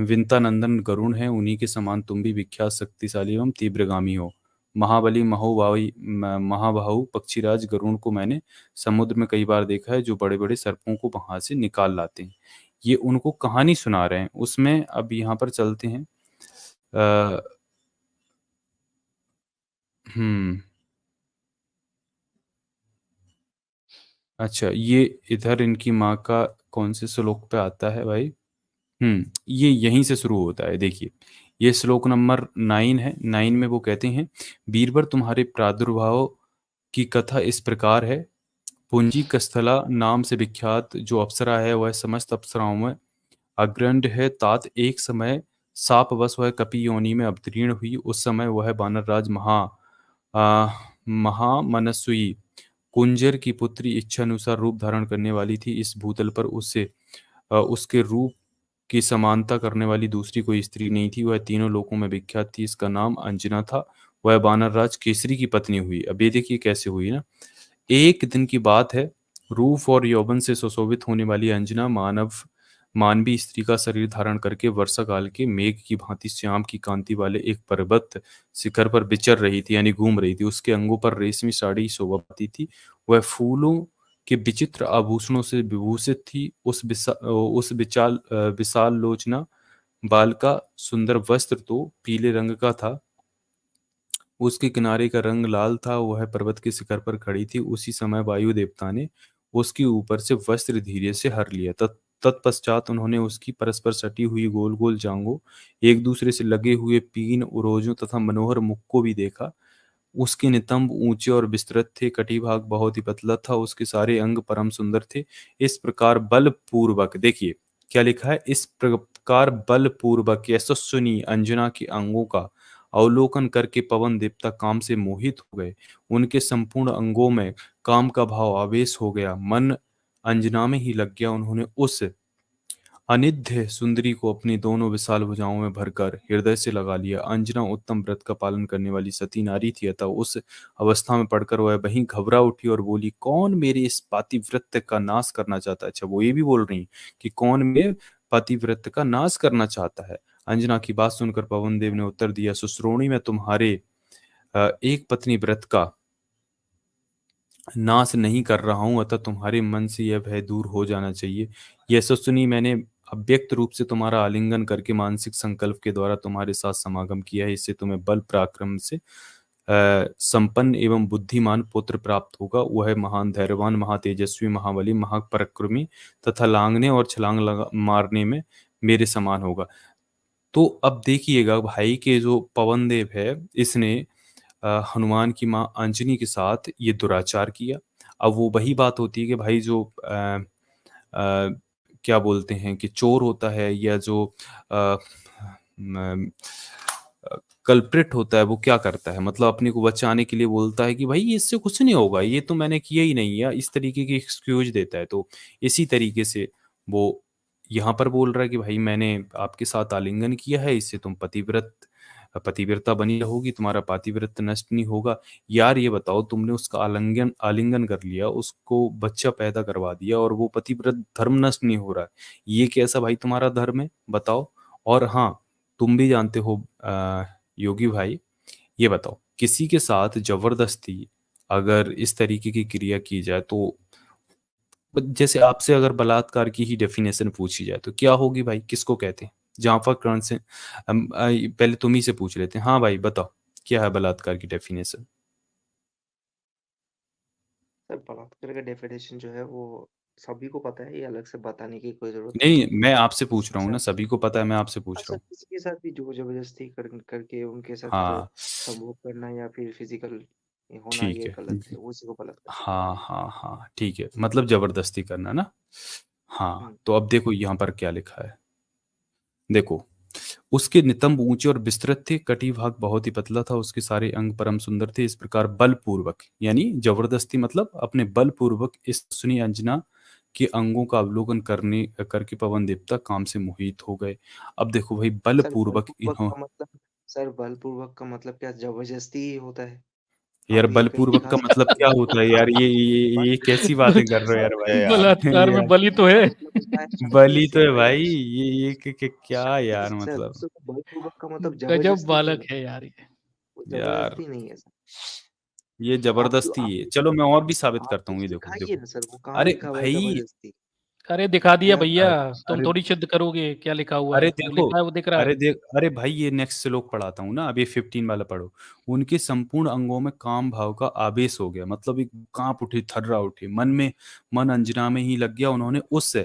विंतानंदन गरुण है, उन्हीं के समान तुम भी विख्यात शक्तिशाली एवं तीव्रगामी हो। महाबली महाबाहु पक्षीराज गरुण को मैंने समुद्र में कई बार देखा है, जो बड़े बड़े सर्पों को वहां से निकाल लाते हैं। ये उनको कहानी सुना रहे हैं उसमें। अब यहाँ पर चलते हैं। अ, हम्म अच्छा, ये इधर इनकी माँ का कौन से श्लोक पे आता है भाई? ये यहीं से शुरू होता है, देखिए ये श्लोक नंबर 9 है। 9 में वो कहते हैं, बीरबर तुम्हारे प्रादुर्भाव की कथा इस प्रकार है। पुंजी कस्थला नाम से विख्यात जो अप्सरा है, वह समस्त अप्सराओं में अग्रण्य है। तात एक समय सापवश वह कपि योनि में अवतीर्ण हुई। उस समय वह वानरराज महामनस्वी कुंजर की पुत्री इच्छानुसार रूप धारण करने वाली थी। इस भूतल पर उसके रूप की समानता करने वाली दूसरी कोई स्त्री नहीं थी। वह तीनों लोकों में विख्यात थी। इसका नाम अंजना था। वह वानरराज केसरी की पत्नी हुई। अब ये देखिए कैसे हुई ना। एक दिन की बात है। रूप और यौवन से सुशोभित होने वाली अंजना मानवी स्त्री का शरीर धारण करके वर्षा काल के मेघ की भांति श्याम की कांति वाले एक पर्वत शिखर पर विचर रही थी, यानी घूम रही थी। उसके अंगों पर रेशमी साड़ी शोभा पाती थी। वह फूलों के विचित्र आभूषणों से विभूषित थी। विशाल लोचना बाल का सुंदर वस्त्र तो पीले रंग का था, उसके किनारे का रंग लाल था। वह पर्वत के शिखर पर खड़ी थी। उसी समय वायु देवता ने उसके ऊपर से वस्त्र धीरे से हर लिया। तत्पश्चात उन्होंने उसकी परस्पर सटी हुई गोल गोल जांघों, एक दूसरे से लगे हुए पीन उरोजों तथा मनोहर मुख को भी देखा। उसके नितंब ऊंचे और विस्तृत थे, कटिभाग बहुत ही पतला था, उसके सारे अंग परम सुंदर थे। इस प्रकार बलपूर्वक, देखिए क्या लिखा है, इस प्रकार बलपूर्वक यशस्विनी अंजना के अंगों का अवलोकन करके पवन देवता काम से मोहित हो गए। उनके संपूर्ण अंगों में काम का भाव आवेश हो गया। मन अंजना में ही लग गया। उन्होंने उस अनिध्य सुंदरी को अपनी दोनों विशाल भुजाओं में भरकर हृदय से लगा लिया। अंजना उत्तम व्रत का पालन करने वाली सती नारी थी, अतः उस अवस्था में पड़कर वह वहीं घबरा उठी और बोली, कौन मेरे इस पातिव्रत्य का नाश करना चाहता है। अच्छा, वो ये भी बोल रही कि कौन मेरे पातिव्रत्य का नाश करना चाहता है। अंजना की बात सुनकर पवन देव ने उत्तर दिया, सुश्रोणी, मैं तुम्हारे एक पत्नी व्रत का नाश नहीं कर रहा हूं, अतः तुम्हारे मन से यह भय दूर हो जाना चाहिए। यह सुनी मैंने अव्यक्त रूप से तुम्हारा आलिंगन करके मानसिक संकल्प के द्वारा तुम्हारे साथ समागम किया है। इससे तुम्हें बल पराक्रम से संपन्न एवं बुद्धिमान पुत्र प्राप्त होगा। वह महान धैर्यवान, महातेजस्वी, महाबली, महापराक्रमी तथा लांगने और छलांग मारने में मेरे समान होगा। तो अब देखिएगा भाई के जो पवन देव है, इसने हनुमान की माँ अंजनी के साथ ये दुराचार किया। अब वो वही बात होती है कि भाई जो क्या बोलते हैं कि चोर होता है या जो कल्प्रिट होता है, वो क्या करता है, मतलब अपने को बचाने के लिए बोलता है कि भाई इससे कुछ नहीं होगा, ये तो मैंने किया ही नहीं, या इस तरीके की एक्सक्यूज देता है। तो इसी तरीके से वो यहाँ पर बोल रहा है कि भाई मैंने आपके साथ आलिंगन किया है, इससे तुम पतिव्रता बनी रहोगी, तुम्हारा पातिव्रत नष्ट नहीं होगा। यार ये बताओ, तुमने उसका आलिंगन कर लिया, उसको बच्चा पैदा करवा दिया और वो पतिव्रत धर्म नष्ट नहीं हो रहा है। ये कैसा भाई तुम्हारा धर्म है, बताओ। और हाँ, तुम भी जानते हो योगी भाई, ये बताओ, किसी के साथ जबरदस्ती अगर इस तरीके की क्रिया की जाए तो, जैसे आपसे अगर बलात्कार की ही डेफिनेशन पूछी जाए तो क्या होगी भाई, किसको कहते हैं? जाफर कर्ण से पहले तुम ही से पूछ लेते हैं। हाँ भाई बताओ, क्या है बलात्कार की डेफिनेशन? सर बलात्कार का डेफिनेशन जो है वो सभी को पता है, ये अलग से बताने की कोई जरूरत नहीं, नहीं है। मैं आपसे पूछ रहा हूँ ना, सर सभी को पता है, मैं आपसे पूछ रहा सर हूँ। किसी के साथ भी जो जबरदस्ती करके उनके साथ हाँ संभोग करना या फिर फिजिकल होना, ठीक ये है, गलत है, उसी को बलात्कार कहते हाँ हाँ हाँ ठीक है, मतलब जबरदस्ती करना ना। हैं। हाँ तो अब देखो यहाँ पर क्या लिखा है, देखो, उसके नितंब ऊंचे और विस्तृत थे, कटिभाग बहुत ही पतला था, उसके सारे अंग परम सुंदर थे। इस प्रकार बलपूर्वक, यानी जबरदस्ती मतलब अपने बलपूर्वक इस सुनी अंजना के अंगों का अवलोकन करके पवन देवता काम से मोहित हो गए। अब देखो भाई, सर बलपूर्वक बलपूर्वक का मतलब सर बलपूर्वक का मतलब क्या जबरदस्ती ही होता है? यार आप ये कहीं बलपूर्वक दिखा का मतलब सकते क्या होता है यार, ये कैसी बातें कर रहे हो यार है यार। भाई? बलात्कार में बलि तो है। मतलब होता है बलि तो है शादी भाई, क्या शादी यार सर मतलब, सर बलपूर्वक का मतलब गजब जबरदस्ती नहीं बालक है, है यार ये। वो यार जबरदस्ती नहीं है सर। ये आप जो जबरदस्ती है। चलो मैं और भी साबित आप करता हूँ, कुछ ये देखो दिखाइए देखो। ना सर, वो कहाँ अरे लिखा हुआ है भाई, जबरदस्ती? अरे दिखा दिया या भैया, तुम अरे थोड़ी सिद्ध करोगे क्या लिखा हुआ अरे है, जो देखो, लिखा है वो दिख रहा है। अरे भाई, ये नेक्स्ट श्लोक पढ़ाता हूँ ना, अब ये 15 वाला पढ़ो। उनके संपूर्ण अंगों में काम भाव का आवेश हो गया, मतलब एक कांप उठी, थर्रा उठी, मन अंजना में ही लग गया। उन्होंने उस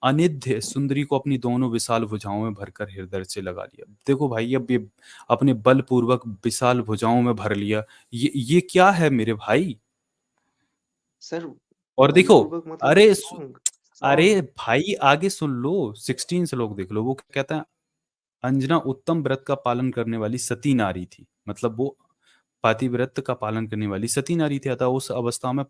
अनिध्य सुंदरी को अपनी दोनों विशाल भुजाओं में भरकर हृदय से लगा लिया। देखो भाई, अब ये अपने बलपूर्वक विशाल भुजाओं में भर लिया, ये क्या है मेरे भाई? सर और देखो, बलपूर्वक मतलब अरे स्ट्रॉन्ग अरे स्ट्रॉन्ग भाई आगे सुन लो, 16 श्लोक देख लो, वो क्या कहता है, अंजना उत्तम व्रत का पालन करने वाली सती नारी थी, मतलब वो पातिव्रत का पालन करने वाली सती नारी थी। अतः उस अवस्था में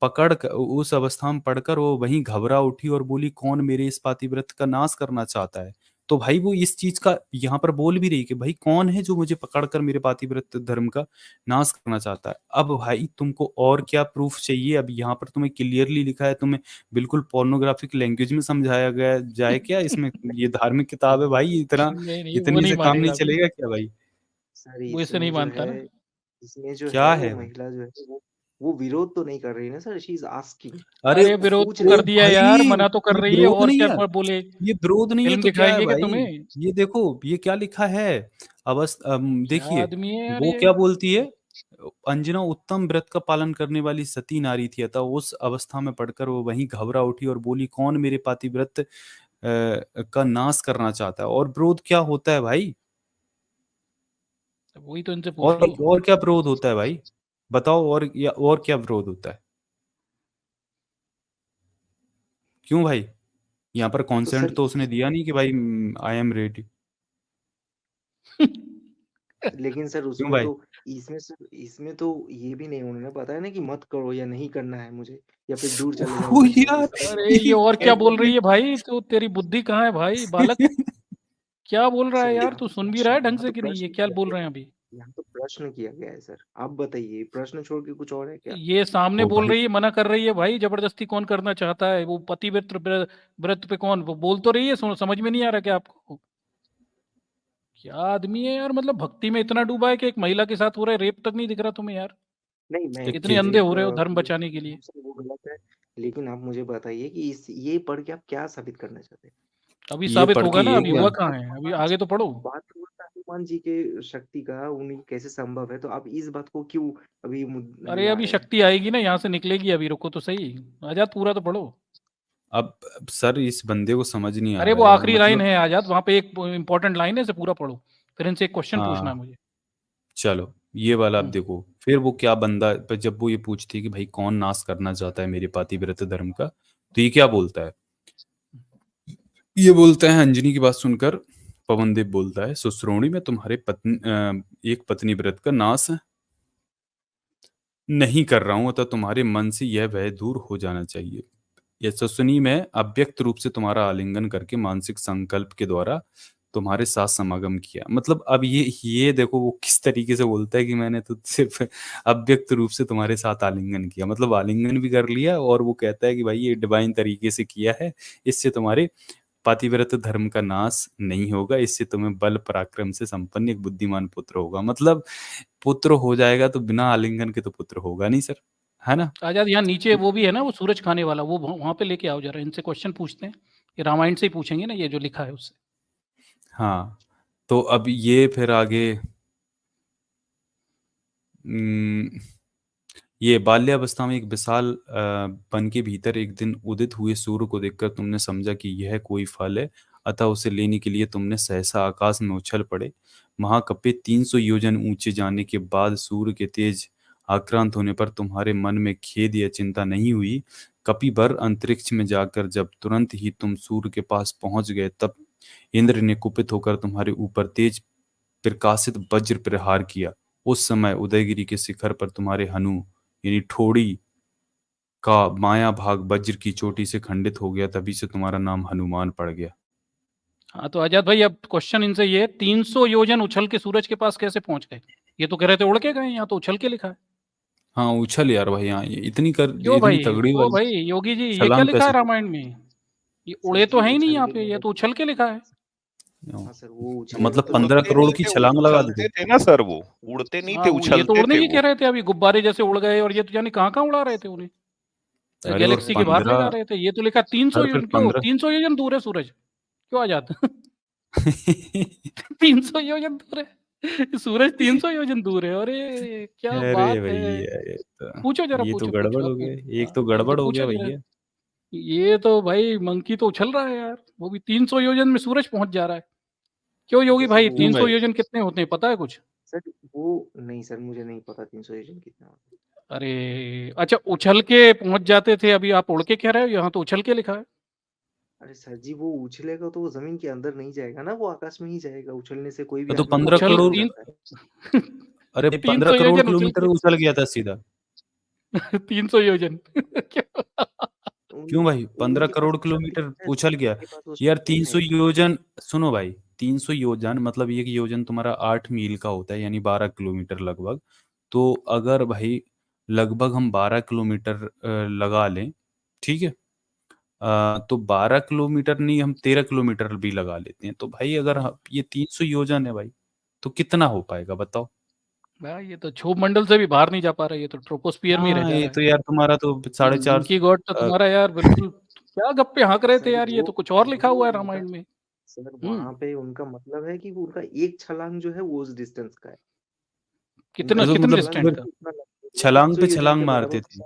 उस अवस्था में पढ़कर वो वहीं घबरा उठी और बोली, कौन मेरे इस पातिव्रत का नाश करना चाहता है। तो भाई वो इस चीज का यहाँ पर बोल भी रही कि भाई कौन है जो मुझे पकड़कर मेरे पातिव्रत धर्म का नाश करना चाहता है। अब भाई तुमको और क्या प्रूफ चाहिए? अब यहाँ पर तुम्हें क्लियरली लिखा है, तुम्हें बिल्कुल पोर्नोग्राफिक लैंग्वेज में समझाया गया जाए क्या इसमें? ये धार्मिक किताब है भाई, नहीं, वो इतनी नहीं से काम नहीं मानेगा अभी, चलेगा क्या भाई? सर वो इसे इसमें नहीं जो मानता ना। है इसमें जो क्या है है वो वो? महिला जो है वो विरोध तो नहीं कर रही ना सर, शी इज आस्किंग, अरे अरे विरोध पूछ तो रही ओ कर है। दिया भाई, यार, मना तो कर ये रही है, विरोध और नहीं क्या है, बोले? ये विरोध नहीं है फिल्म तो क्या है दिखाएंगे क्या भाई? तुम्हें? ये देखो ये क्या लिखा है। क्या देखिए आदमी है यार वो ये? क्या बोलती है, अंजना उत्तम व्रत का पालन करने वाली सती नारी थी, अतः उस अवस्था में पढ़कर वो वहीं घबरा उठी और बोली, कौन मेरे पातिव्रत का नाश करना चाहता है। और विरोध क्या होता है भाई? वही तो इनसे पूछ लो। और क्या विरोध होता है भाई? बताओ, और क्या विरोध होता है? क्यों भाई? यहाँ पर तो कॉन्सेंट सर तो उसने दिया नहीं कि भाई आई एम रेडी। लेकिन सर क्यों उसमें भाई? तो इसमें तो ये भी नहीं उन्होंने बताया ना कि मत करो या नहीं करना है मुझे, या फिर दूर चले जाओ ओ घर से, यार, इसका अरे ये और क्या बोल रही है भाई? तो तेरी बुद्धि कहाँ है भाई बालक? क्या बोल रहा है सर यार? यहाँ तू तो सुन भी रहा प्रश्न है ढंग यहाँ से तो कि नहीं? ये प्रश्न क्या किया बोल गया रहे हैं है, अभी? यहाँ तो प्रश्न किया गया है सर। आप बताइए, प्रश्न छोड़ के कुछ और है क्या? ये सामने ओ बोल भाई, रही है, मना कर रही है भाई, जबरदस्ती कौन करना चाहता है? वो पति व्रत पे कौन वो बोल तो रही है, समझ में नहीं आ रहा क्या आपको? क्या आदमी है यार, मतलब भक्ति में इतना डूबा है कि एक महिला के साथ हो रहा है रेप तक नहीं दिख रहा तुम्हें यार? नहीं, मैं इतने देखिए अंधे रेप हो रहे हो धर्म बचाने के लिए? सर वो गलत है, लेकिन आप मुझे बताइए कि इस ये पढ़ के आप क्या साबित करना चाहते हैं? अभी ये साबित पढ़ के होगा ना, ये अभी क्या? हुआ बात कहाँ है, अभी आगे तो पढ़ो। बात हुआ था हनुमान जी के शक्ति का, उन्हीं कैसे संभव है, तो आप इस बात को क्यों अभी अरे ला अभी रहे हैं? शक्ति आएगी ना, यहाँ से निकलेगी, अभी रुको तो सही। आजाद पूरा तो पढ़ो। अब सर इस बंदे को समझ नहीं आ अरे रहा वो है यार, आखिरी लाइन मतलब। है आजाद, वहां पे एक इंपॉर्टेंट लाइन है, इसे पूरा पढ़ो, फिर इनसे एक क्वेश्चन पूछना है हाँ मुझे। चलो, ये वाला आप हम्म, देखो। फिर वो क्या बंदा, जब वो ये पूछती है कि भाई कौन नाश करना चाहता है मेरे पातिव्रत धर्म का, तो ये क्या बोलता है? ये बोलता है, अंजनी की बात सुनकर पवन देव बोलता है, सुश्रोणी में तुम्हारे एक पत्नी व्रत का नाश नहीं कर रहा हूं, अतः तुम्हारे मन से यह भय दूर हो जाना चाहिए। यशस्विनी में अव्यक्त रूप से तुम्हारा आलिंगन करके मानसिक संकल्प के द्वारा तुम्हारे साथ समागम किया। मतलब अब ये देखो वो किस तरीके से बोलता है कि मैंने तो सिर्फ अव्यक्त रूप से तुम्हारे साथ आलिंगन किया, मतलब आलिंगन भी कर लिया, और वो कहता है कि भाई ये डिवाइन तरीके से किया है, इससे तुम्हारे पातिव्रत धर्म का नाश नहीं होगा, इससे तुम्हें बल पराक्रम से संपन्न एक बुद्धिमान पुत्र होगा। मतलब पुत्र हो जाएगा तो बिना आलिंगन के तो पुत्र होगा नहीं सर, है ना? आजाद यहाँ नीचे वो भी है ना, वो सूरज खाने वाला, वो वहां पे लेके आओ जरा, इनसे क्वेश्चन पूछते हैं। ये रामायण से ही पूछेंगे ना, ये जो लिखा है उससे। हाँ, तो अब ये फिर आगे हम्म, ये बाल्यावस्था में एक विशाल वन के भीतर एक दिन उदित हुए सूर्य को देखकर तुमने समझा कि यह कोई फल है, अतः उसे लेने के लिए तुमने सहसा आकाश में उछल पड़े। महाकपे 300 योजन ऊंचे जाने के बाद सूर्य के तेज आक्रांत होने पर तुम्हारे मन में खेद या चिंता नहीं हुई। कपिवर अंतरिक्ष में जाकर जब तुरंत ही तुम सूर्य के पास पहुंच गए, तब इंद्र ने कुपित होकर तुम्हारे ऊपर तेज प्रकाशित वज्र प्रहार किया। उस समय उदयगिरी के शिखर पर तुम्हारे हनु यानी ठोड़ी का माया भाग वज्र की चोटी से खंडित हो गया, तभी से तुम्हारा नाम हनुमान पड़ गया। हाँ तो आजाद भाई, अब क्वेश्चन इनसे ये, 300 योजन उछल के सूरज के पास कैसे पहुंच गए? ये तो कह रहे थे उड़ के गए, यहाँ तो उछल के लिखा है। हाँ उछल यार भाई, हाँ ये क्यों इतनी भाई, तगड़ी ओ वाली भाई योगी जी, ये क्या छलांग लिखा है कैसे? रामायण में? ये सर उड़े तो जी है ही नहीं उछल यहाँ के पे, ये गए तो थे। उछल के लिखा है। हाँ सर, वो उछले थे मतलब तो 15 उड़ते करोड़ नहीं की थे, छलांग लगा दी उछलते थी। थे ना सर, वो उड़ते नहीं हाँ थे, ये तो उछलते उड़ने थे की कह वो। रहे थे अभी, गुब्बारे जैसे उड़ गए, और ये तो जाने कहाँ कहाँ उड़ा रहे थे उन्हें, अरे और गैलेक्सी के बाहर ले जा 15, रहे थे। ये तो लिखा 300 अरे फिर योजन, क्यों 15 300 योजन दूर है सूरज? क्यों आजाद? 300 योजन दूर है सूरज, 300 योजन दूर है। अरे क्या अरे बात है! भैया पूछो जरा, ये तो पूछो पूछो, गड़बड़ आप हो गया, पूछो। एक तो हाँ, इनसे गड़बड़ हो पूछो गया जरा। भैया। ये तो भाई मंकी तो उछल रहा है यार, वो भी 300 योजन में सूरज पहुंच जा रहा है। क्यों अच्छा योगी सर भाई, वो क्यों 300 भाई? योजन कितने होते हैं, पता है कुछ? सर वो नहीं सर, मुझे नहीं पता 300 एजन कितना होता अरे अच्छा, उछल के पहुंच जाते थे, अभी आप उड़ के कह रहे हो, यहाँ तो उछल के लिखा है। अरे सर जी, वो उछलेगा तो वो ज़मीन के अंदर नहीं जाएगा ना, वो आकाश में ही जाएगा। उछलने से कोई भी तो आदमी 15 ऊपर उछल करोड़ जा 3 सकता है। अरे 15 300 करोड़ योजन उछल किलोमीटर के उछल गया था सीधा। 300 योजन क्या? क्यों भाई? 15 उनके पास करोड़ वो किलोमीटर शक्ति है, उछल गया। उनके पास वो यार शक्ति 300 है। योजन, सुनो भाई, 300 योजन मतलब एक योजन तुम्हारा 8 मील का होता है, यानी 12 किलोमीटर लगभग। तो अगर भाई लगभग हम 12 किलोमीटर लगा लें, ठीक है, तो 12 किलोमीटर नहीं, हम 13 किलोमीटर भी लगा लेते हैं, तो भाई अगर ये 300 योजन है भाई, तो कितना हो पाएगा बताओ? भाई ये तो क्षोभ मंडल से भी बाहर नहीं जा पा रहा है, ये तो ट्रोपोस्फियर में ही रह हाँ, जा ये रहा तो है। यार तुम्हारा तो ये 4.5 मिल्की गॉड तो तुम्हारा यार बिल्कुल क्या गप्पे हाँक रहे थे सर यार, ये वो तो कुछ और लिखा वो हुआ है उनका रामायण में। सर वहाँ पे उनका मतलब है कि वो उनका एक छलांग जो है वो उस डिस्टेंस का है। उनका कितना तो एक कितने मतलब छलांग डिस्टेंस जो सूरज का? है उतना लगता है, वो छलांग 300 पे योजन छलांग के बराबर मारते थे। होता है।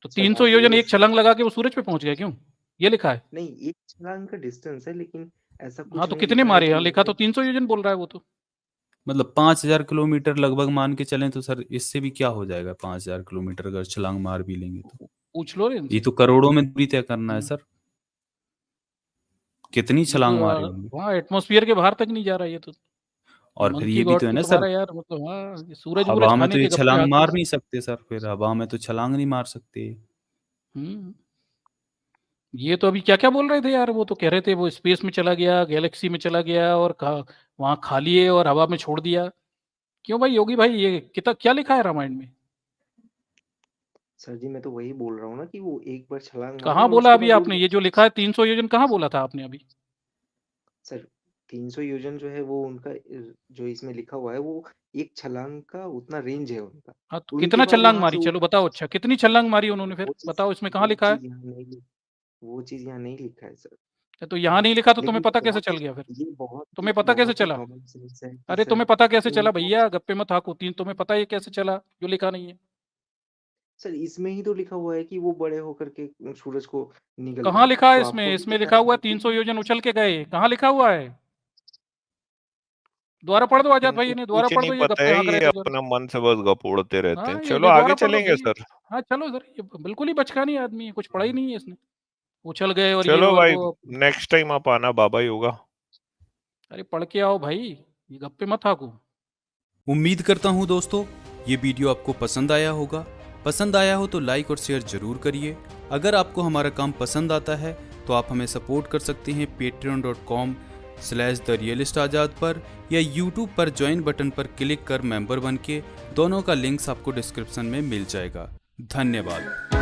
तो एक 300 छलांग योजन वो एक छलांग लगा के वो सूरज पे पहुंच गया क्यों? ये लिखा है। नहीं, एक छलांग का डिस्टेंस है, लेकिन ऐसा हाँ कुछ तो नहीं कितने लिखा है मारे कि यहाँ, लिखा तो उन्होंने 300 योजन बोल रहा है वो तो। मतलब 5000 किलोमीटर लगभग मान के चलें तो सर इससे भी क्या हो जाएगा? 5000 किलोमीटर अगर छलांग मार भी लेंगे तो पूछ लो रे ये इनसे। तो करोड़ों में दूरी तय करना है हम्म, सर। कितनी ये तो छलांग मारे होंगे? वहाँ एटमॉस्फेयर के बाहर तक नहीं जा रहा ये तो। और फिर मंकी ये भी गॉड तो है तो ना सर, तुम्हारा यार मतलब, हाँ ये सूरज वूरज हवा में खाने तो ये के गप्पे छलांग हाँक मार रहे नहीं सकते सर, फिर हवा में तो छलांग नहीं मार सकते। हैं। ये तो अभी क्या क्या बोल रहे थे यार, वो तो कह रहे थे वो स्पेस में चला गया, गैलेक्सी में चला गया और वहाँ खाली है और हवा में छोड़ दिया। क्यों भाई योगी भाई, ये कितना क्या लिखा है रामायण में? सर जी, मैं तो वही बोल रहा हूँ ना कि वो एक बार छलांग मारा कहाँ और बोला उसके अभी बाद उड़ आपने? गया। ये जो लिखा है 300 योजन, कहाँ बोला था आपने अभी? सर 300 योजन जो है वो उनका जो इसमें लिखा हुआ है वो एक छलांग का उतना रेंज है उनका। हाँ तो उनके कितना बाद छलांग वहां से मारी, चलो बताओ। अच्छा कितनी छलांग मारी उन्होंने, फिर वो चीज बताओ इसमें कहाँ वो लिखा है? चीज यहाँ नहीं वो चीज यहाँ नहीं लिखा है सर। तो यहाँ नहीं लिखा तो तुम्हें लेकिन पता कैसे बहुत चल ही गया फिर? तुम्हें पता कैसे बहुत ही चला? कॉमन सेंस है कि अरे सर तुम्हें पता कैसे चला उनको भैया, गप्पे मत हाको। तुम्हें पता ये कैसे चला जो लिखा नहीं है? सर इसमें ही तो लिखा हुआ है कि वो बड़े होकर के सूरज को निगल कहाँ गए। लिखा है तो इसमें? आपको भी इसमें पता लिखा हुआ है है 300 योजन उछल के गए, कहाँ लिखा हुआ है? दोबारा पढ़ दो आजाद भाई, इनको इन्हें दोबारा कुछ पढ़ नहीं दो, ये पता गप्पे है, हाँक रहे ये थे जो। अपना मन से बस गप उड़ते रहते हैं। हाँ चलो ये आगे दोबारा पढ़ दो चलेंगे भाई। सर। हाँ चलो सर, ये बिल्कुल ही बचकानी आदमी है, कुछ पढ़ा ही नहीं है इसने। उछल गए और ये चलो और भाई, वो। नेक्स्ट टाइम आप आना, बाबा योगा। अरे पढ़ के आओ भाई, ये गप्पे मत हाको। उम्मीद करता हूँ दोस्तों ये वीडियो आपको पसंद आया होगा। पसंद आया हो तो लाइक और शेयर जरूर करिए। अगर आपको हमारा काम पसंद आता है तो आप हमें सपोर्ट कर सकते हैं patreon.com/therealistajad पर, या YouTube पर ज्वाइन बटन पर क्लिक कर मेंबर बन के। दोनों का लिंक्स आपको डिस्क्रिप्शन में मिल जाएगा। धन्यवाद।